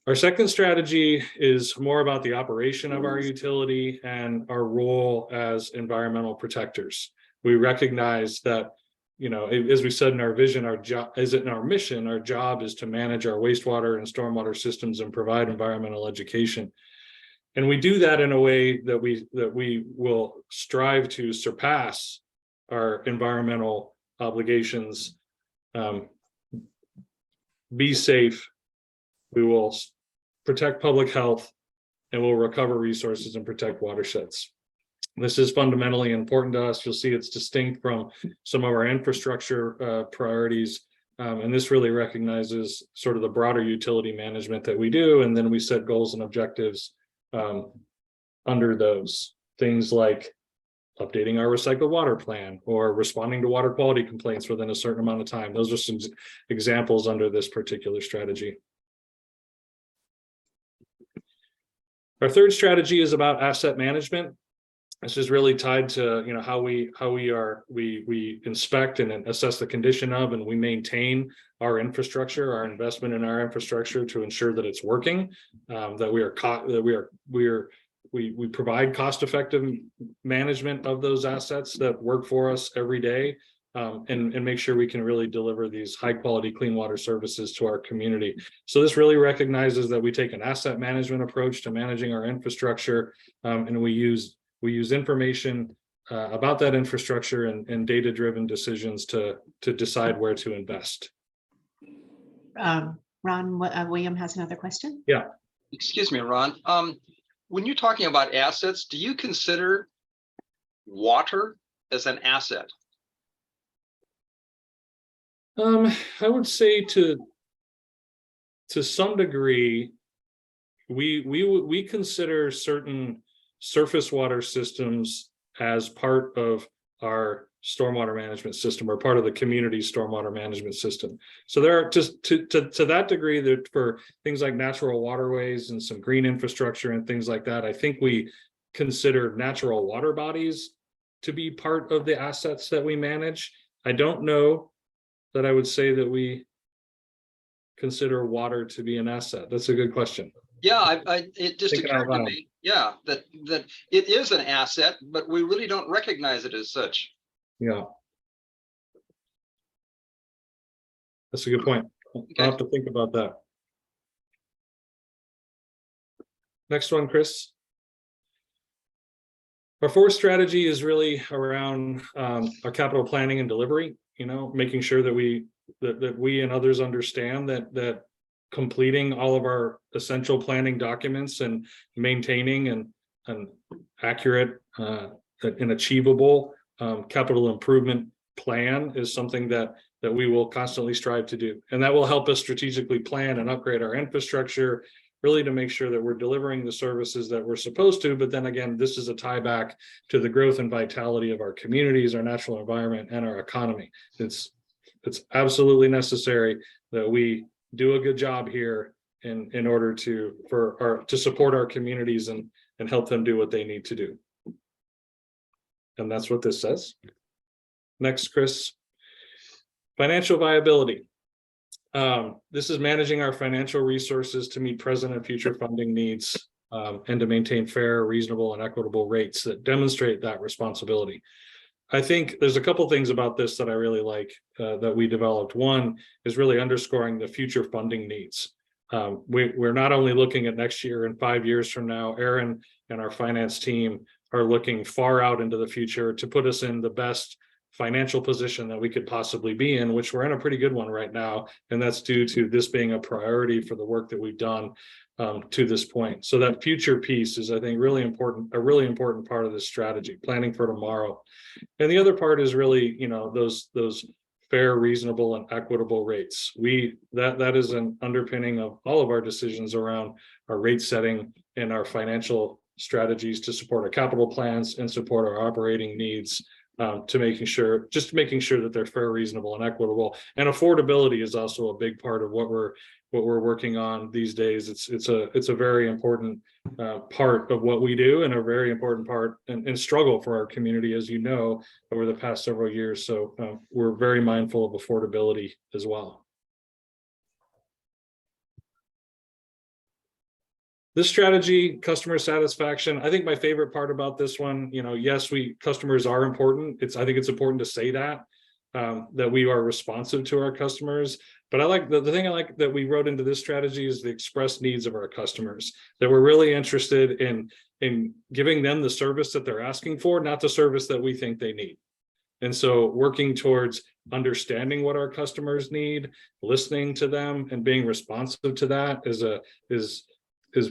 Our second strategy is more about the operation of our utility and our role as environmental protectors. We recognize that, you know, as we said in our vision, our job is in our mission, our job is to manage our wastewater and stormwater systems and provide environmental education. And we do that in a way that we will strive to surpass our environmental obligations, be safe, we will protect public health, and we'll recover resources and protect watersheds. This is fundamentally important to us. You'll see it's distinct from some of our infrastructure priorities. And this really recognizes sort of the broader utility management that we do. And then we set goals and objectives under those things like updating our recycled water plan or responding to water quality complaints within a certain amount of time. Those are some examples under this particular strategy. Our third strategy is about asset management. This is really tied to, you know, how we inspect and assess the condition of, and we maintain our infrastructure, our investment in our infrastructure to ensure that it's working, that we provide cost-effective management of those assets that work for us every day, and make sure we can really deliver these high-quality clean water services to our community. So this really recognizes that we take an asset management approach to managing our infrastructure, and we use information about that infrastructure and data-driven decisions to decide where to invest. Ron, William has another question. Yeah. Excuse me, Ron. When you're talking about assets, do you consider water as an asset? I would say to some degree, we consider certain surface water systems as part of our stormwater management system or part of the community stormwater management system. So there are just to that degree that for things like natural waterways and some green infrastructure and things like that, I think we consider natural water bodies to be part of the assets that we manage. I don't know that I would say that we consider water to be an asset. That's a good question. Yeah, it just occurred to me, yeah, that it is an asset, but we really don't recognize it as such. Yeah. That's a good point. I'll have to think about that. Next one, Chris. Our fourth strategy is really around our capital planning and delivery, you know, making sure that we and others understand that completing all of our essential planning documents and maintaining an accurate and achievable capital improvement plan is something that we will constantly strive to do. And that will help us strategically plan and upgrade our infrastructure, really to make sure that we're delivering the services that we're supposed to. But then again, this is a tie back to the growth and vitality of our communities, our natural environment, and our economy. It's absolutely necessary that we do a good job here in order to support our communities and help them do what they need to do. And that's what this says. Next, Chris. Financial viability. This is managing our financial resources to meet present and future funding needs, and to maintain fair, reasonable, and equitable rates that demonstrate that responsibility. I think there's a couple things about this that I really like that we developed. One is really underscoring the future funding needs. We're not only looking at next year and 5 years from now. Aaron and our finance team are looking far out into the future to put us in the best financial position that we could possibly be in, which we're in a pretty good one right now. And that's due to this being a priority for the work that we've done to this point. So that future piece is, I think, really important, a really important part of this strategy, planning for tomorrow. And the other part is really, you know, those fair, reasonable, and equitable rates. That is an underpinning of all of our decisions around our rate setting and our financial strategies to support our capital plans and support our operating needs, to making sure that they're fair, reasonable, and equitable. And affordability is also a big part of what we're working on these days. It's a very important part of what we do, and a very important part and struggle for our community, as you know, over the past several years. So we're very mindful of affordability as well. This strategy, customer satisfaction, I think my favorite part about this one, you know, yes, customers are important. I think it's important to say that. that we are responsive to our customers. But I like the thing I like that we wrote into this strategy is the express needs of our customers, that we're really interested in giving them the service that they're asking for, not the service that we think they need. And so working towards understanding what our customers need, listening to them, and being responsive to that is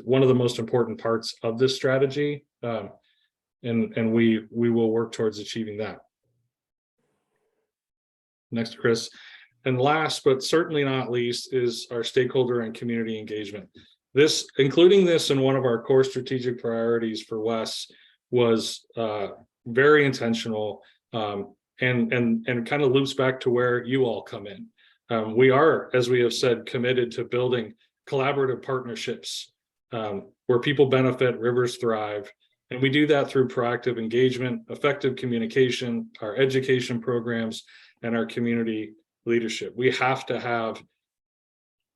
one of the most important parts of this strategy. And we will work towards achieving that. Next, Chris. And last, but certainly not least, is our stakeholder and community engagement. Including this in one of our core strategic priorities for WES was very intentional, and kind of loops back to where you all come in. We are, as we have said, committed to building collaborative partnerships where people benefit, rivers thrive. And we do that through proactive engagement, effective communication, our education programs, and our community leadership. We have to have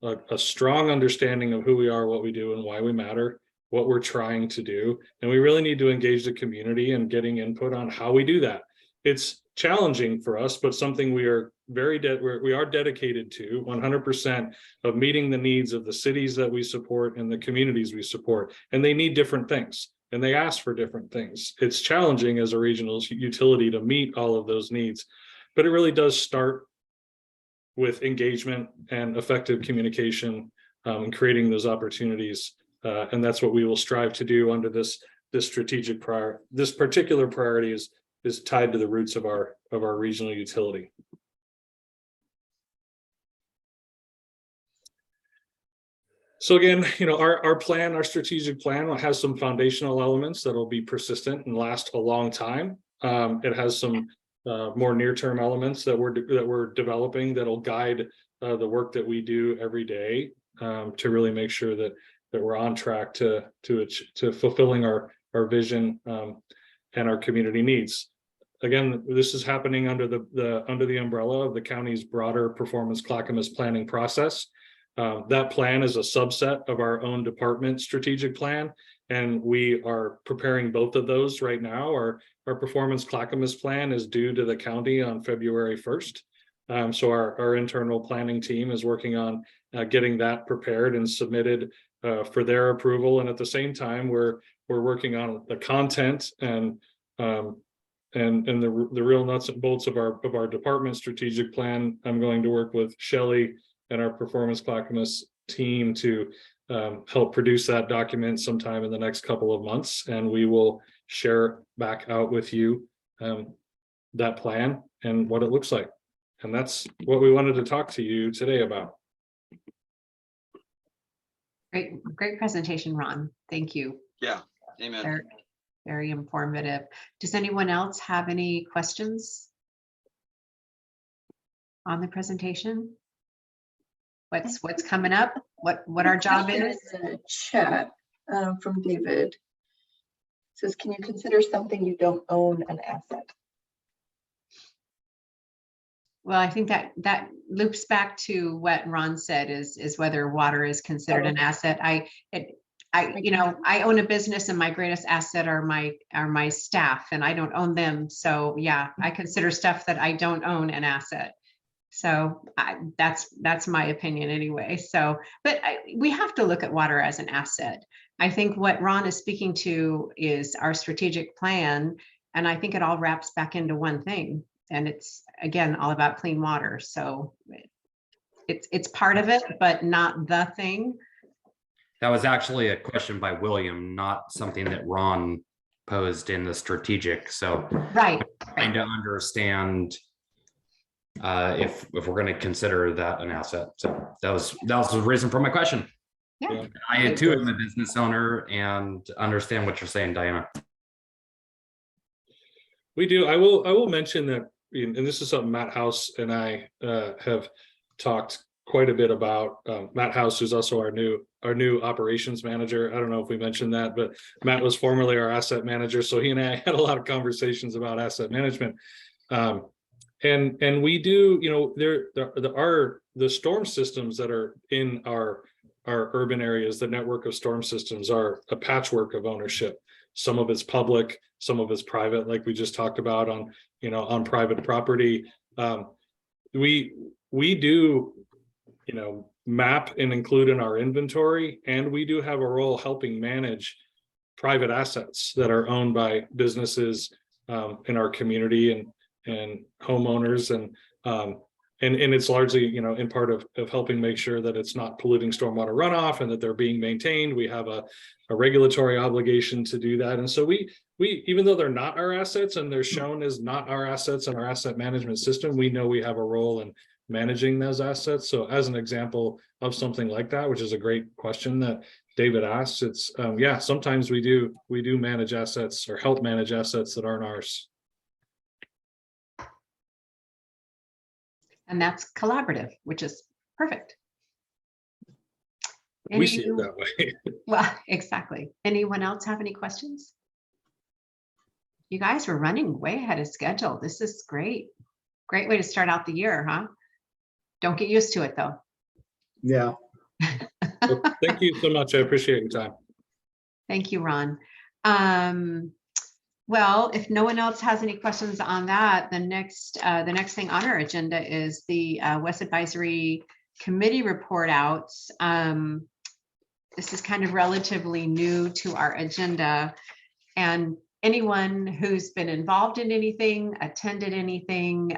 a strong understanding of who we are, what we do, and why we matter, what we're trying to do. And we really need to engage the community and getting input on how we do that. It's challenging for us, but something we are we are dedicated to 100% of meeting the needs of the cities that we support and the communities we support. And they need different things, and they ask for different things. It's challenging as a regional utility to meet all of those needs, but it really does start with engagement and effective communication, and creating those opportunities. And that's what we will strive to do under this strategic priority. This particular priority is tied to the roots of our regional utility. So again, our strategic plan has some foundational elements that will be persistent and last a long time. It has some more near-term elements that we're developing that'll guide the work that we do every day, to really make sure that we're on track to fulfilling our vision and our community needs. Again, this is happening under the umbrella of the county's broader performance clackamas planning process. That plan is a subset of our own department strategic plan, and we are preparing both of those right now. Our performance clackamas plan is due to the county on February 1st. So our internal planning team is working on getting that prepared and submitted for their approval. And at the same time, we're working on the content and the real nuts and bolts of our department strategic plan. I'm going to work with Shelley and our performance clackamas team to help produce that document sometime in the next couple of months, and we will share back out with you that plan and what it looks like. And that's what we wanted to talk to you today about. Great presentation, Ron. Thank you. Yeah, amen. Very, very informative. Does anyone else have any questions on the presentation? What's coming up? What our job is? In the chat from David. It says, can you consider something you don't own an asset? Well, I think that loops back to what Ron said is whether water is considered an asset. I own a business, and my greatest asset are my staff, and I don't own them. So yeah, I consider stuff that I don't own an asset. So that's my opinion anyway. So, but we have to look at water as an asset. I think what Ron is speaking to is our strategic plan, and I think it all wraps back into one thing. And it's, again, all about clean water. So it's part of it, but not the thing. That was actually a question by William, not something that Ron posed in the strategic. So right. Trying to understand if we're going to consider that an asset. So that was the reason for my question. Yeah. I too am a business owner and understand what you're saying, Diana. We do. I will mention that, and this is something Matt House and I have talked quite a bit about. Matt House, who's also our new operations manager. I don't know if we mentioned that, but Matt was formerly our asset manager. So he and I had a lot of conversations about asset management. And we do, the storm systems that are in our urban areas, the network of storm systems are a patchwork of ownership. Some of it's public, some of it's private, like we just talked about on private property. we do, map and include in our inventory, and we do have a role helping manage private assets that are owned by businesses in our community and homeowners, and it's largely, in part of helping make sure that it's not polluting stormwater runoff and that they're being maintained. We have a regulatory obligation to do that. And so we, even though they're not our assets and they're shown as not our assets in our asset management system, we know we have a role in managing those assets. So as an example of something like that, which is a great question that David asked, it's sometimes we do manage assets or help manage assets that aren't ours. And that's collaborative, which is perfect. We see it that way. Well, exactly. Anyone else have any questions? You guys were running way ahead of schedule. This is great. Great way to start out the year, huh? Don't get used to it though. Yeah. Well, thank you so much. I appreciate your time. Thank you, Ron. Well, if no one else has any questions on that, the next thing on our agenda is the WES Advisory Committee report outs. This is kind of relatively new to our agenda, and anyone who's been involved in anything, attended anything,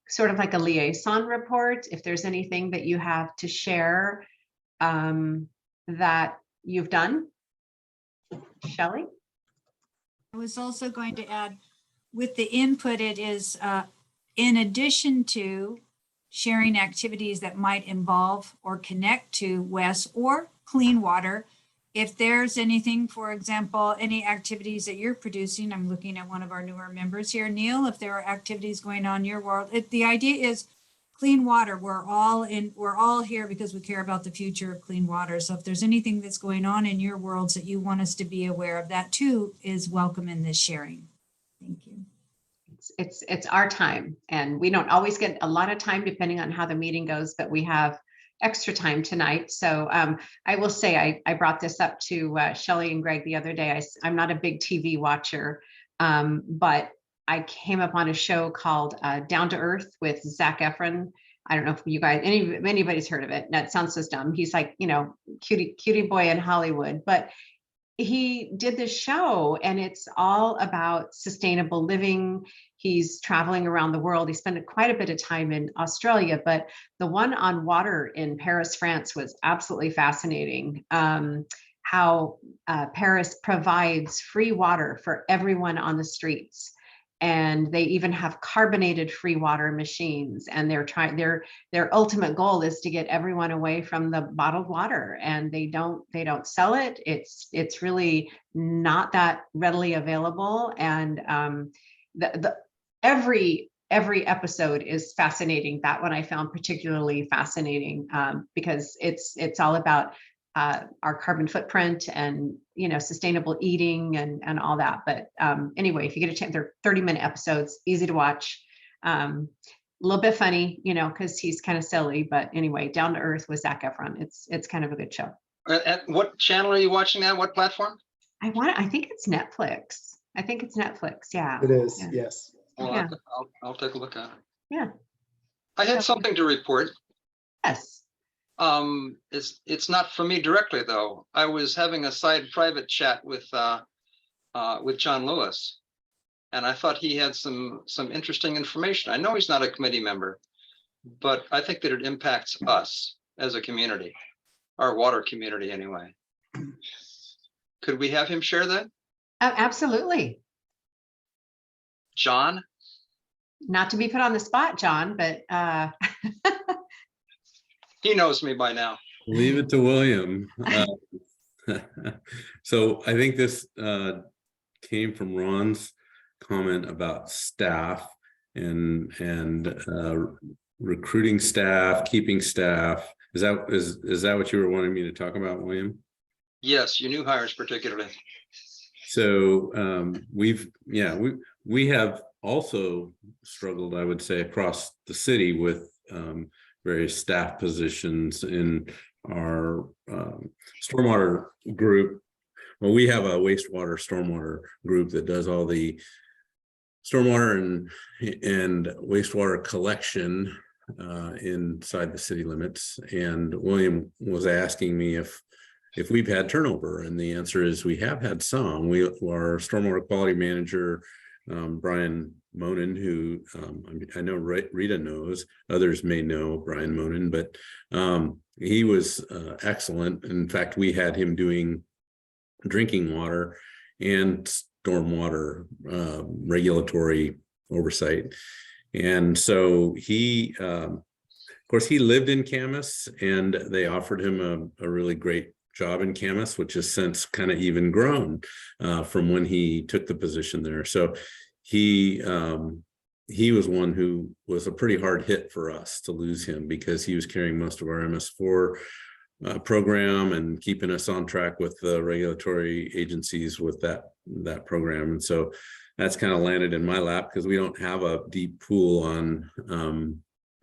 sort of like a liaison report, if there's anything that you have to share that you've done. Shelley? I was also going to add, with the input, it is in addition to sharing activities that might involve or connect to WES or clean water. If there's anything, for example, any activities that you're producing, I'm looking at one of our newer members here, Neil, if there are activities going on in your world, the idea is clean water. We're all here because we care about the future of clean water. So if there's anything that's going on in your worlds that you want us to be aware of, that too is welcome in this sharing. Thank you. It's our time, and we don't always get a lot of time depending on how the meeting goes, but we have extra time tonight. So I will say I brought this up to Shelley and Greg the other day. I'm not a big TV watcher, but I came up on a show called Down to Earth with Zac Efron. I don't know if you guys, anybody's heard of it. That sounds so dumb. He's like, cutie boy in Hollywood, but he did this show and it's all about sustainable living. He's traveling around the world. He spent quite a bit of time in Australia, but the one on water in Paris, France was absolutely fascinating. How Paris provides free water for everyone on the streets. And they even have carbonated free water machines, and their ultimate goal is to get everyone away from the bottled water, and they don't sell it. It's really not that readily available, and every episode is fascinating. That one I found particularly fascinating because it's all about our carbon footprint and sustainable eating and all that. But anyway, if you get a chance, they're 30-minute episodes, easy to watch, a little bit funny, because he's kind of silly. But anyway, Down to Earth with Zac Efron. It's kind of a good show. At what channel are you watching that? What platform? I think it's Netflix. I think it's Netflix. Yeah. It is. Yeah. Yes. Well, Yeah. I'll take a look at it. Yeah. I had something to report. Yes. It's not for me directly though. I was having a side private chat with John Lewis, and I thought he had some interesting information. I know he's not a committee member, but I think that it impacts us as a community, our water community anyway. Could we have him share that? Absolutely. John? Not to be put on the spot, John, but he knows me by now. Leave it to William. So I think this came from Ron's comment about staff and recruiting staff, keeping staff. Is that what you were wanting me to talk about, William? Yes, your new hires particularly. So we have also struggled, I would say, across the city with various staff positions in our stormwater group. Well, we have a wastewater stormwater group that does all the stormwater and wastewater collection inside the city limits. And William was asking me if we've had turnover, and the answer is we have had some. Our stormwater quality manager, Brian Monin, who I know Rita knows, others may know Brian Monin, but he was excellent. In fact, we had him doing drinking water and stormwater regulatory oversight. And so he, of course, he lived in Camas, and they offered him a really great job in Camas, which has since kind of even grown from when he took the position there. So he was one who was a pretty hard hit for us to lose him, because he was carrying most of our MS4 program and keeping us on track with the regulatory agencies with that program. And so that's kind of landed in my lap, because we don't have a deep pool on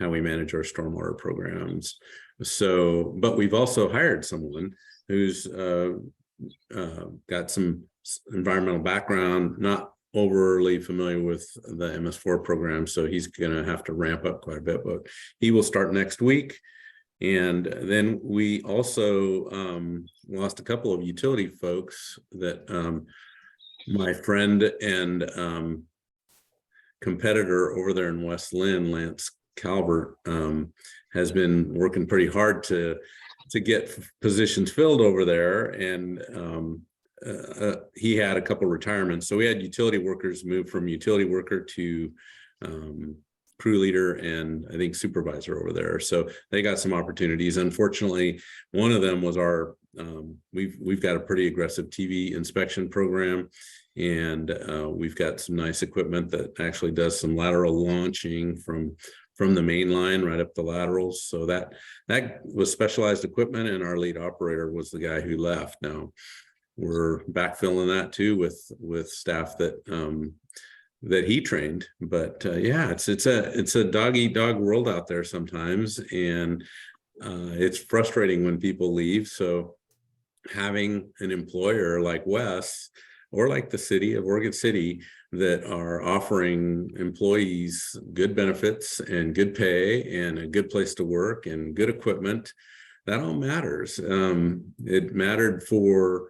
how we manage our stormwater programs. So, but we've also hired someone who's got some environmental background, not overly familiar with the MS4 program, so he's going to have to ramp up quite a bit, but he will start next week. And then we also lost a couple of utility folks that my friend and competitor over there in West Lynn, Lance Calvert, has been working pretty hard to get positions filled over there. And he had a couple retirements. So we had utility workers move from utility worker to crew leader and I think supervisor over there. So they got some opportunities. Unfortunately, one of them was our, we've got a pretty aggressive TV inspection program, and we've got some nice equipment that actually does some lateral launching from the main line right up the laterals. So that was specialized equipment, and our lead operator was the guy who left. Now we're backfilling that too with staff that he trained. But yeah, it's a dog eat dog world out there sometimes, and it's frustrating when people leave. So having an employer like WES or like the city of Oregon City that are offering employees good benefits and good pay and a good place to work and good equipment, that all matters. It mattered for,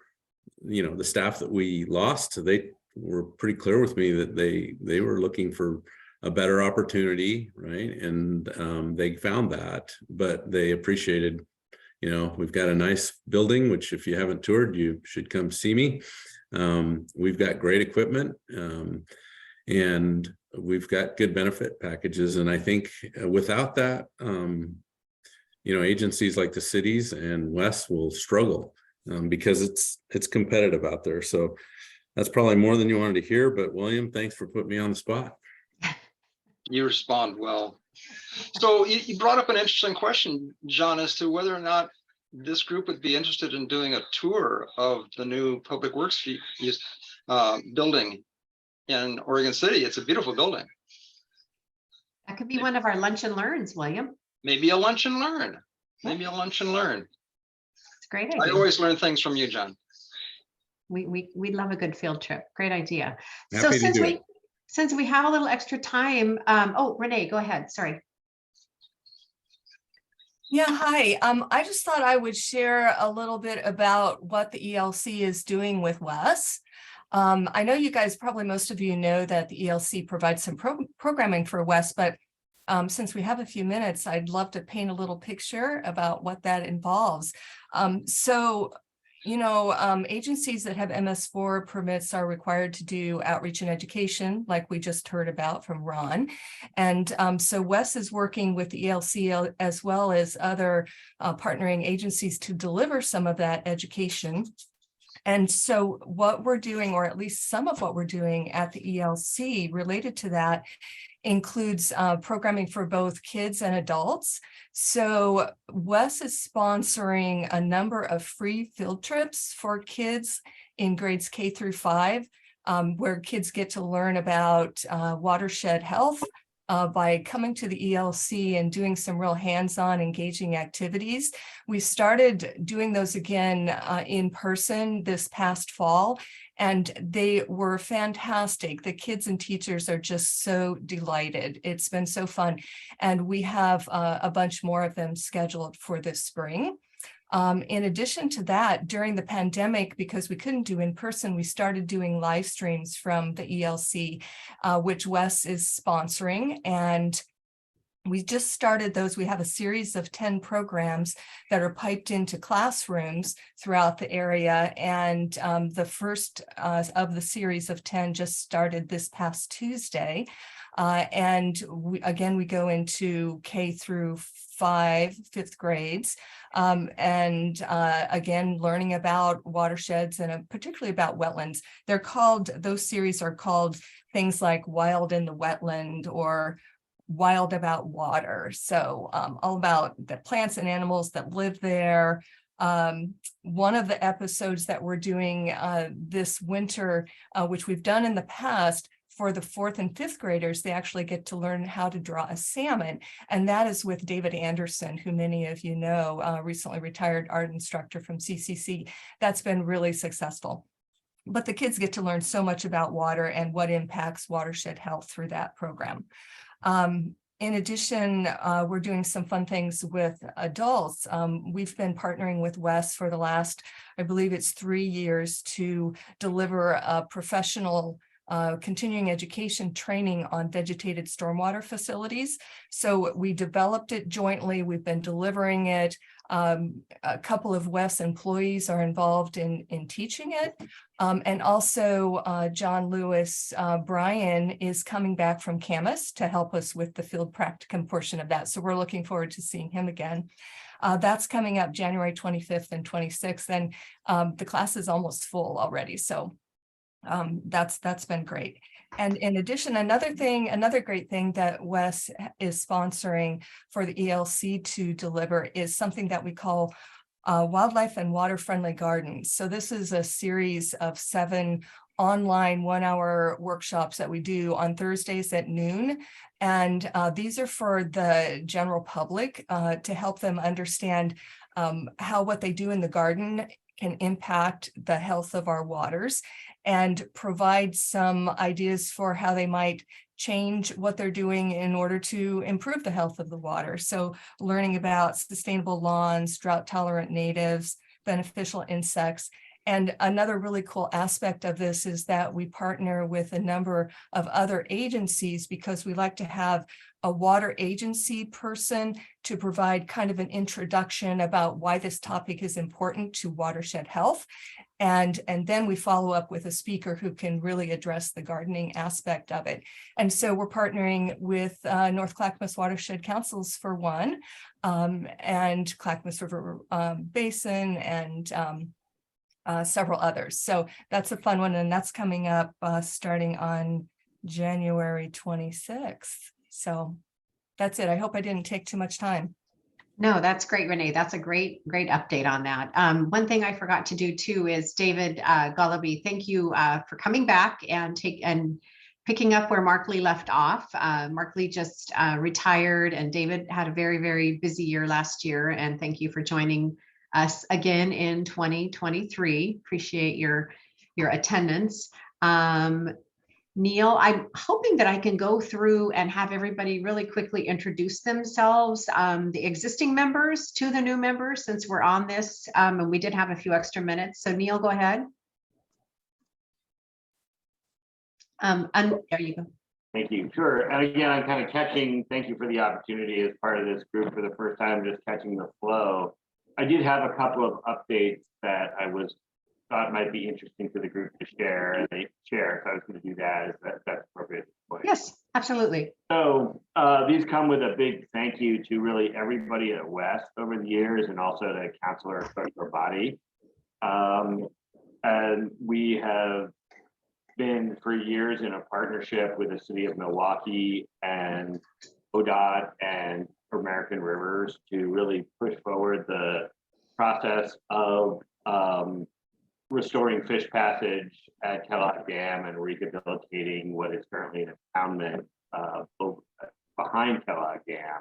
the staff that we lost. They were pretty clear with me that they were looking for a better opportunity, right? And they found that, but they appreciated, we've got a nice building, which if you haven't toured, you should come see me. We've got great equipment, and we've got good benefit packages. And I think without that, agencies like the cities and WES will struggle because it's competitive out there. So that's probably more than you wanted to hear, but William, thanks for putting me on the spot. You respond well. So you brought up an interesting question, John, as to whether or not this group would be interested in doing a tour of the new Public Works building in Oregon City. It's a beautiful building. That could be one of our lunch and learns, William. Maybe a lunch and learn. Maybe a lunch and learn. It's a great idea. I always learn things from you, John. We love a good field trip. Great idea. Happy So since we have a little extra time, oh, Renee, go ahead. Sorry. Yeah, hi. I just thought I would share a little bit about what the ELC is doing with WES. I know you guys, probably most of you know that the ELC provides some programming for WES, but since we have a few minutes, I'd love to paint a little picture about what that involves. Agencies that have MS4 permits are required to do outreach and education, like we just heard about from Ron. And so WES is working with the ELC as well as other partnering agencies to deliver some of that education. And so what we're doing, or at least some of what we're doing at the ELC related to that, includes programming for both kids and adults. So WES is sponsoring a number of free field trips for kids in grades K through 5, where kids get to learn about watershed health, by coming to the ELC and doing some real hands-on engaging activities. We started doing those again in person this past fall, and they were fantastic. The kids and teachers are just so delighted. It's been so fun. And we have a bunch more of them scheduled for this spring. In addition to that, during the pandemic, because we couldn't do in person, we started doing live streams from the ELC, which WES is sponsoring. And we just started those. We have a series of 10 programs that are piped into classrooms throughout the area. And the first of the series of 10 just started this past Tuesday. And we go into K through 5, 5th grades. Again, learning about watersheds and particularly about wetlands. Those series are called things like Wild in the Wetland or Wild About Water. So all about the plants and animals that live there. One of the episodes that we're doing this winter, which we've done in the past, for the 4th and 5th graders, they actually get to learn how to draw a salmon. And that is with David Anderson, who many of you know, recently retired art instructor from CCC. That's been really successful. But the kids get to learn so much about water and what impacts watershed health through that program. In addition, we're doing some fun things with adults. We've been partnering with WES for the last, I believe it's 3 years, to deliver a professional continuing education training on vegetated stormwater facilities. So we developed it jointly. We've been delivering it. A couple of WES employees are involved in teaching it. And also John Lewis Bryan is coming back from Camas to help us with the field practicum portion of that. So we're looking forward to seeing him again. That's coming up January 25th and 26th. And the class is almost full already. So that's been great. And in addition, another great thing that WES is sponsoring for the ELC to deliver is something that we call Wildlife and Water Friendly Gardens. So this is a series of 7 online 1-hour workshops that we do on Thursdays at noon. And these are for the general public to help them understand how what they do in the garden can impact the health of our waters, and provide some ideas for how they might change what they're doing in order to improve the health of the water. So learning about sustainable lawns, drought-tolerant natives, beneficial insects. And another really cool aspect of this is that we partner with a number of other agencies because we like to have a water agency person to provide kind of an introduction about why this topic is important to watershed health. And then we follow up with a speaker who can really address the gardening aspect of it. And so we're partnering with North Clackamas Watershed Councils for one, and Clackamas River Basin, and several others. So that's a fun one, and that's coming up starting on January 26th. So that's it. I hope I didn't take too much time. No, that's great, Renee. That's a great update on that. One thing I forgot to do too is David Gullaby, thank you for coming back and picking up where Mark Lee left off. Mark Lee just retired, and David had a very, very busy year last year. And thank you for joining us again in 2023. Appreciate your attendance. Neil, I'm hoping that I can go through and have everybody really quickly introduce themselves, the existing members to the new members, since we're on this, and we did have a few extra minutes. So Neil, go ahead. And there you go. Thank you. Sure. And again, I'm kind of thank you for the opportunity as part of this group for the first time, just catching the flow. I did have a couple of updates that I thought might be interesting for the group to share, and they share. So I was going to do that. That's appropriate? Yes, absolutely. So these come with a big thank you to really everybody at WES over the years, and also to Councilor Body. And we have been for years in a partnership with the city of Milwaukee and ODOT and American Rivers to really push forward the process of restoring fish passage at Kellogg Dam and rehabilitating what is currently an impoundment behind Kellogg Dam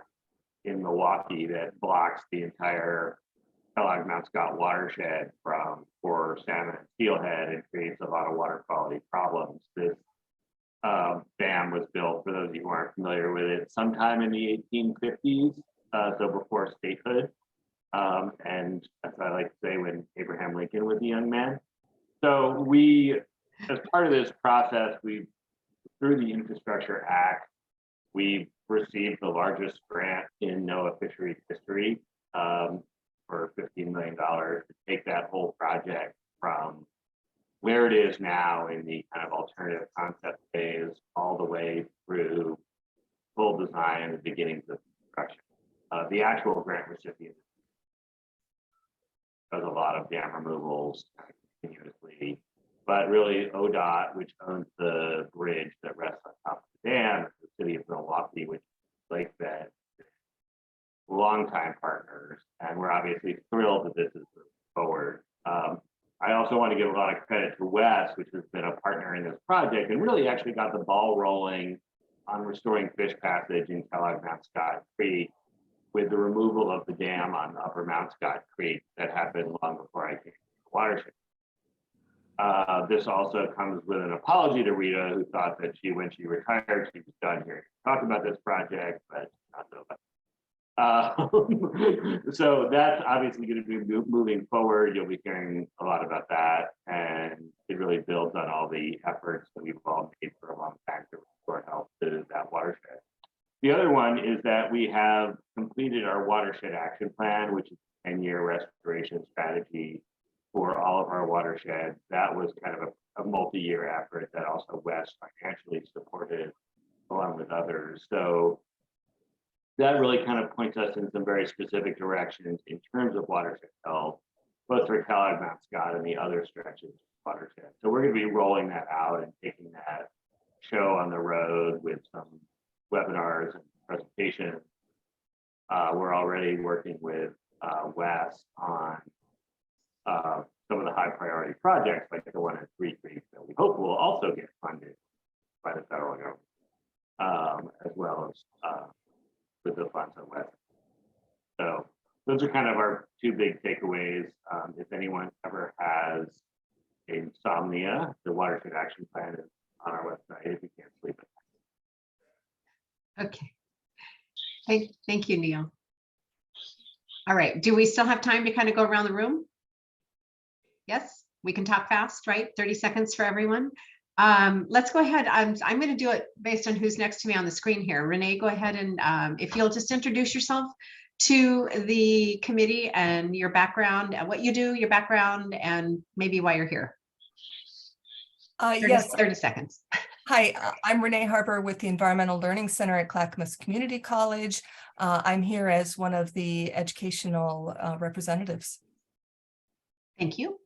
in Milwaukee that blocks the entire Kellogg Mount Scott watershed for salmon and steelhead and creates a lot of water quality problems. This dam was built, for those of you who aren't familiar with it, sometime in the 1850s, so before statehood. And as I like to say, when Abraham Lincoln was a young man. So we, as part of this process, through the Infrastructure Act, we received the largest grant in NOAA fisheries history for $15 million to take that whole project from where it is now in the kind of alternative concept phase all the way through full design and the beginnings of construction. The actual grant recipient does a lot of dam removals continuously, but really ODOT, which owns the bridge that rests on top of the dam, the city of Milwaukee, which is Lakebed, longtime partners, and we're obviously thrilled that this is moving forward. I also want to give a lot of credit to WES, which has been a partner in this project and really actually got the ball rolling on restoring fish passage in Kellogg Mount Scott Creek with the removal of the dam on Upper Mount Scott Creek that happened long before I came to the watershed. This also comes with an apology to Rita, who thought that when she retired, she was done here. Talked about this project, but not so much. So that's obviously going to be moving forward. You'll be hearing a lot about that, and it really builds on all the efforts that we've all made for a long time to restore health to that watershed. The other one is that we have completed our watershed action plan, which is a 10-year restoration strategy for all of our watersheds. That was kind of a multi-year effort that also WES financially supported along with others. So that really kind of points us in some very specific directions in terms of watershed health, both for Kellogg Mount Scott and the other stretches of watershed. So we're going to be rolling that out and taking that show on the road with some webinars and presentations. We're already working with WES on some of the high priority projects like the one at Three Creeks that we hope will also get funded by the federal government, as well as with the funds at WES. So those are kind of our two big takeaways. If anyone ever has insomnia, the watershed action plan is on our website if you can't sleep at night. Okay. Thank you, Neil. All right. Do we still have time to kind of go around the room? Yes, we can talk fast, right? 30 seconds for everyone. Let's go ahead. I'm going to do it based on who's next to me on the screen here. Renee, go ahead and if you'll just introduce yourself to the committee and your background and what you do, your background, and maybe why you're here. 30 seconds. Hi, I'm Renee Harper with the Environmental Learning Center at Clackamas Community College. I'm here as one of the educational representatives. Thank you.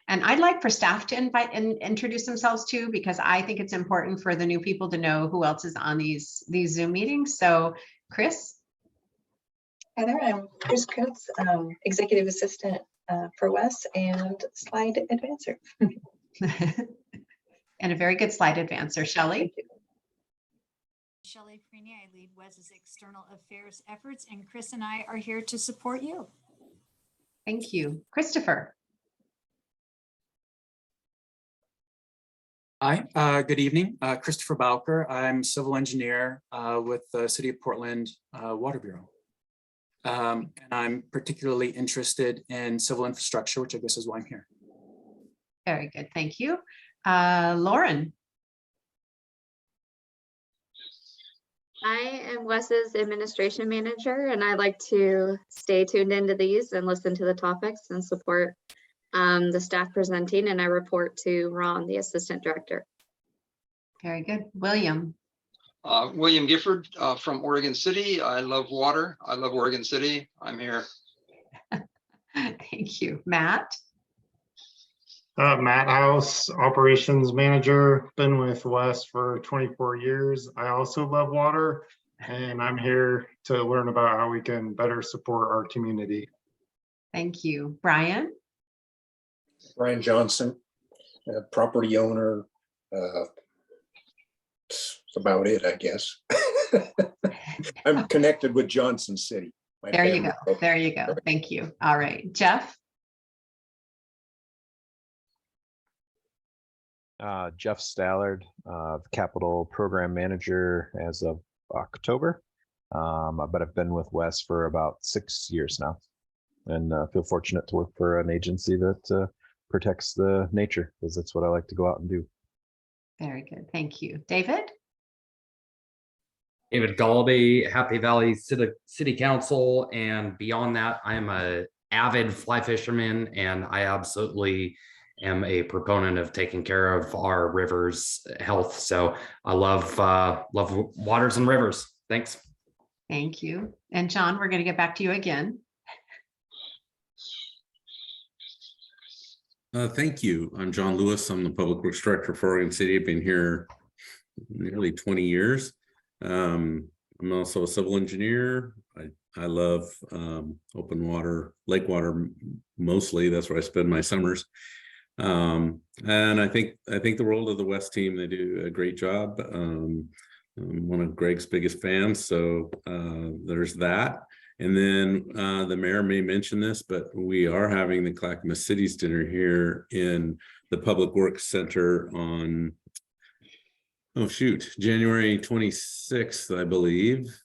And I'd like for staff to invite and introduce themselves too, because I think it's important for the new people to know who else is on these Zoom meetings. So Chris. Hi there, I'm Chris Kuntz, Executive Assistant for WES and Slide Advancer. And a very good slide advancer. Shelley. Shelley Freeney, I lead WES's external affairs efforts, and Chris and I are here to support you. Thank you. Christopher. Hi, good evening. Christopher Bowker. I'm civil engineer with the City of Portland Water Bureau. And I'm particularly interested in civil infrastructure, which I guess is why I'm here. Very good, thank you. Lauren. I am WES's administration manager, and I like to stay tuned into these and listen to the topics and support the staff presenting, and I report to Ron, the assistant director. Very good. William. William Gifford from Oregon City. I love water. I love Oregon City. I'm here. Thank you. Matt. Matt House, operations manager, been with WES for 24 years. I also love water, and I'm here to learn about how we can better support our community. Thank you. Brian. Brian Johnson, property owner. That's about it, I guess. I'm connected with Johnson City. My There you family. go. There you go. Thank you. All right, Jeff. Jeff Stallard, Capital Program Manager as of October. But I've been with WES for about 6 years now, and feel fortunate to work for an agency that protects the nature, because that's what I like to go out and do. Very good. Thank you. David? David Gollaby, Happy Valley City Council, and beyond that, I'm a avid fly fisherman, and I absolutely am a proponent of taking care of our rivers' health. So I love waters and rivers. Thanks. Thank you. And John, we're going to get back to you again. Thank you. I'm John Lewis. I'm the Public Works Director for Oregon City. I've been here nearly 20 years. I'm also a civil engineer. I love open water, lake water mostly. That's where I spend my summers. And I think the world of the WES team, they do a great job. I'm one of Greg's biggest fans, so there's that. And then the mayor may mention this, but we are having the Clackamas Cities Dinner here in the Public Works Center on, January 26th, I believe.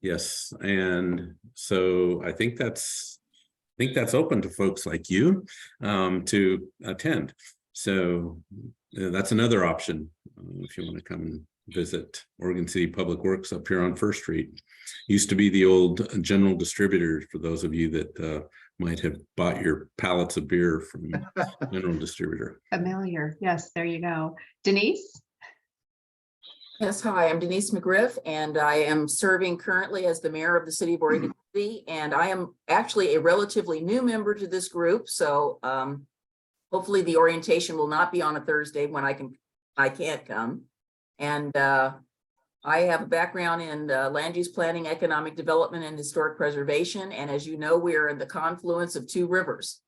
Yes, and so I think that's open to folks like you to attend. So that's another option if you want to come and visit Oregon City Public Works up here on First Street. Used to be the old general distributor, for those of you that might have bought your pallets of beer from general distributor. Familiar. Yes, there you go. Denise? Yes, hi, I'm Denise McGriff, and I am serving currently as the mayor of the city of Oregon City, and I am actually a relatively new member to this group, so hopefully the orientation will not be on a Thursday when I can't come. And I have a background in land use planning, economic development, and historic preservation, and as you know, we are in the confluence of two rivers.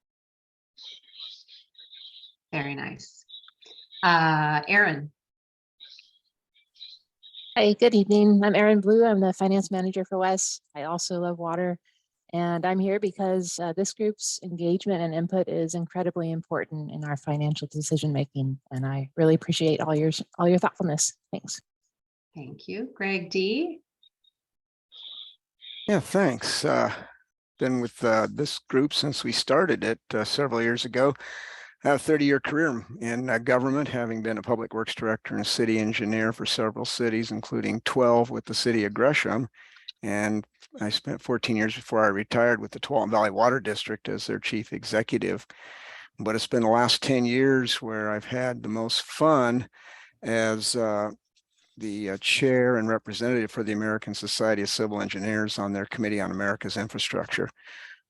Very nice. Erin? Hi, good evening. I'm Erin Blue. I'm the finance manager for WES. I also love water, and I'm here because this group's engagement and input is incredibly important in our financial decision making, and I really appreciate all your thoughtfulness. Thanks. Thank you. Greg D. Yeah, thanks. Been with this group since we started it several years ago. I have a 30-year career in government, having been a public works director and a city engineer for several cities, including 12 with the city of Gresham. And I spent 14 years before I retired with the Tualatin Valley Water District as their chief executive. But it's been the last 10 years where I've had the most fun as the chair and representative for the American Society of Civil Engineers on their Committee on America's Infrastructure,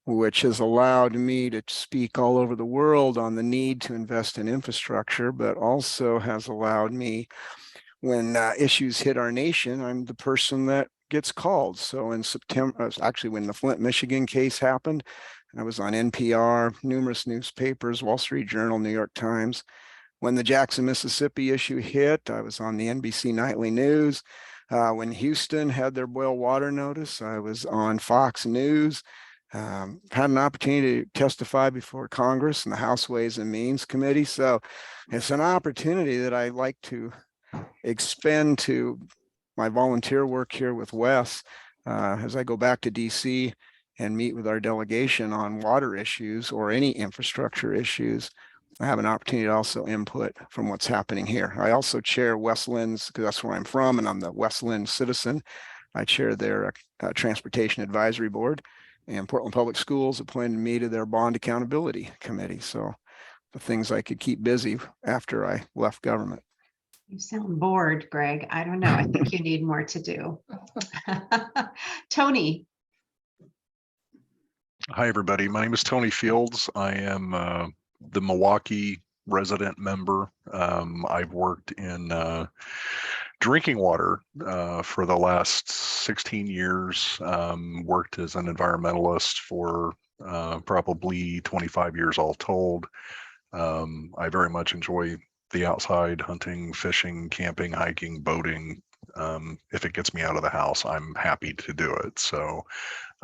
which has allowed me to speak all over the world on the need to invest in infrastructure, but also has allowed me, when issues hit our nation, I'm the person that gets called. So in September, actually when the Flint, Michigan case happened, I was on NPR, numerous newspapers, Wall Street Journal, New York Times. When the Jackson, Mississippi issue hit, I was on the NBC Nightly News. When Houston had their boil water notice, I was on Fox News. Had an opportunity to testify before Congress and the House Ways and Means Committee. So it's an opportunity that I like to expend to my volunteer work here with WES as I go back to DC and meet with our delegation on water issues or any infrastructure issues. I have an opportunity to also input from what's happening here. I also chair Westland's, because that's where I'm from, and I'm the Westland citizen. I chair their Transportation Advisory Board, and Portland Public Schools appointed me to their Bond Accountability Committee. So the things I could keep busy after I left government. You sound bored, Greg. I don't know. I think you need more to do. Tony. Hi, everybody. My name is Tony Fields. I am the Milwaukee resident member. I've worked in drinking water for the last 16 years, worked as an environmentalist for probably 25 years all told. I very much enjoy the outside hunting, fishing, camping, hiking, boating, If it gets me out of the house, I'm happy to do it. So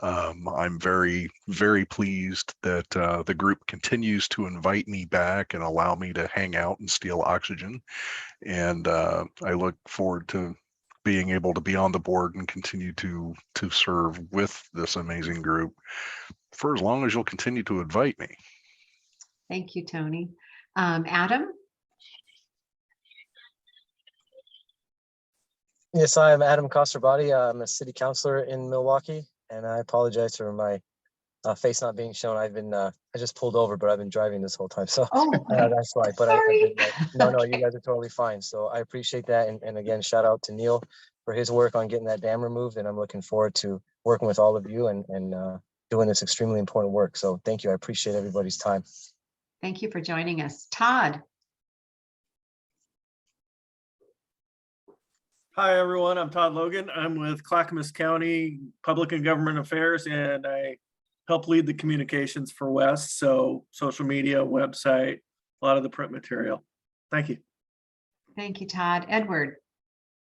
I'm very, very pleased that the group continues to invite me back and allow me to hang out and steal oxygen. And I look forward to being able to be on the board and continue to serve with this amazing group for as long as you'll continue to invite me. Thank you, Tony. Adam? Yes, I'm Adam Costerbody. I'm a city councilor in Milwaukee, and I apologize for my face not being shown. I've been, I just pulled over, but I've been driving this whole time, so that's why. But I've been, no, you guys are totally fine. So I appreciate that, and again, shout out to Neil for his work on getting that dam removed, and I'm looking forward to working with all of you and doing this extremely important work. So thank you. I appreciate everybody's time. Thank you for joining us. Todd? Hi, everyone. I'm Todd Logan. I'm with Clackamas County Public and Government Affairs, and I help lead the communications for WES. So social media, website, a lot of the print material. Thank you. Thank you, Todd. Edward,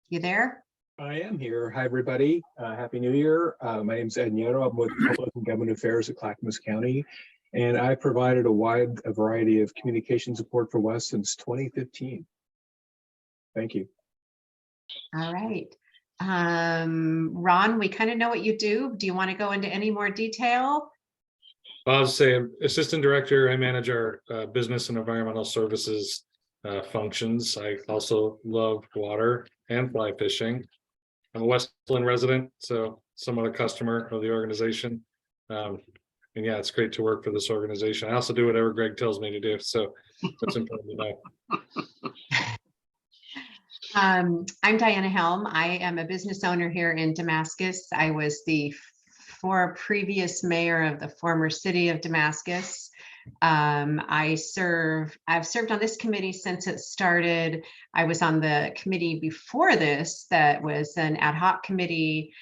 you there? I am here. Hi, everybody. Happy New Year. My name is Ed Nieto. I'm with Public and Government Affairs at Clackamas County, and I provided a variety of communication support for WES since 2015. Thank you. All right. Ron, we kind of know what you do. Do you want to go into any more detail? I'll say assistant director. I manage our business and environmental services functions. I also love water and fly fishing. I'm a Westland resident, so somewhat a customer of the organization. And yeah, it's great to work for this organization. I also do whatever Greg tells me to do, so that's important to know. I'm Diana Helm. I am a business owner here in Damascus. I was the previous mayor of the former city of Damascus. I've served on this committee since it started. I was on the committee before this that was an ad hoc committee,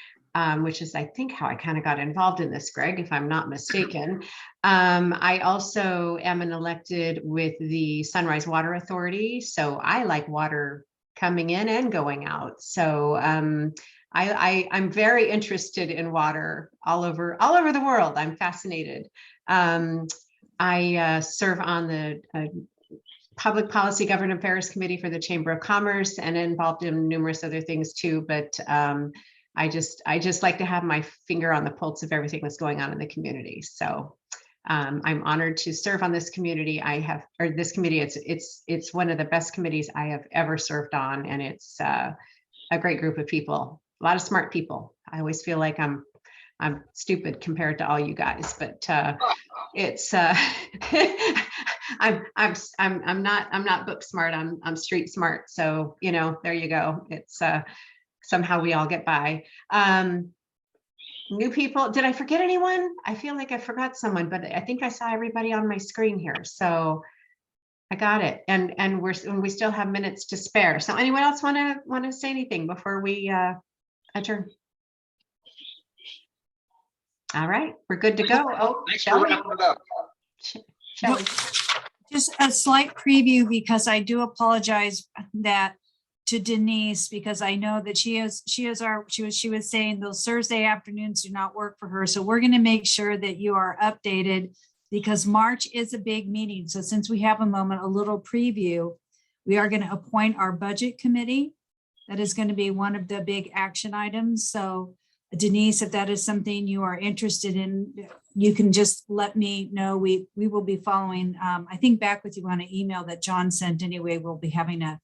which is, I think, how I kind of got involved in this, Greg, if I'm not mistaken. I also am an elected with the Sunrise Water Authority, so I like water coming in and going out. So I'm very interested in water all over the world. I'm fascinated. I serve on the Public Policy Government Affairs Committee for the Chamber of Commerce and involved in numerous other things too. But I just like to have my finger on the pulse of everything that's going on in the community. So I'm honored to serve on this community. This committee. It's one of the best committees I have ever served on, and it's a great group of people. A lot of smart people. I always feel like I'm stupid compared to all you guys, but it's I'm not book smart. I'm street smart. So there you go. It's somehow we all get by. New people, did I forget anyone? I feel like I forgot someone, but I think I saw everybody on my screen here. So I got it. And we still have minutes to spare. So anyone else want to say anything before we adjourn? All right, we're good to go. Oh, thanks for wrapping it up. Shelley. Just a slight preview, because I do apologize that to Denise, because I know that she was saying those Thursday afternoons do not work for her. So we're going to make sure that you are updated, because March is a big meeting. So since we have a moment, a little preview, we are going to appoint our budget committee. That is going to be one of the big action items. So Denise, if that is something you are interested in, you can just let me know. We will be following, I think, back with you on an email that John sent anyway. We'll be having a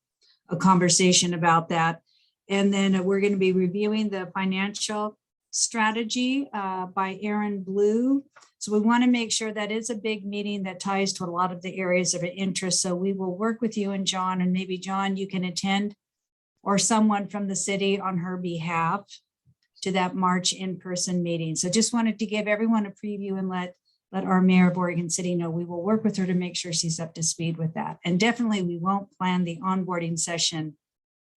conversation about that. And then we're going to be reviewing the financial strategy by Aaron Blue. So we want to make sure that is a big meeting that ties to a lot of the areas of interest. So we will work with you and John, and maybe John, you can attend, or someone from the city on her behalf, to that March in-person meeting. So just wanted to give everyone a preview and let our mayor of Oregon City know we will work with her to make sure she's up to speed with that. And definitely we won't plan the onboarding session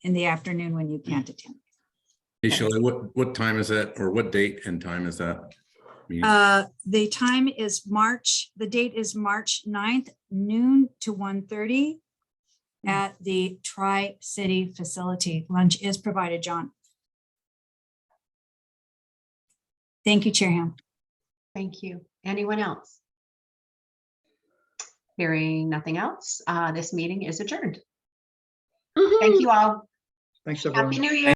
in the afternoon when you can't attend. Hey, Shelley, what time is that, or what date and time is that? The time is the date is March 9th, noon to 1:30. at the Tri-City facility. Lunch is provided, John. Thank you, Chair Ham. Thank you. Anyone else? Hearing nothing else, this meeting is adjourned. Thank you all. Thanks, everyone. Happy New Year.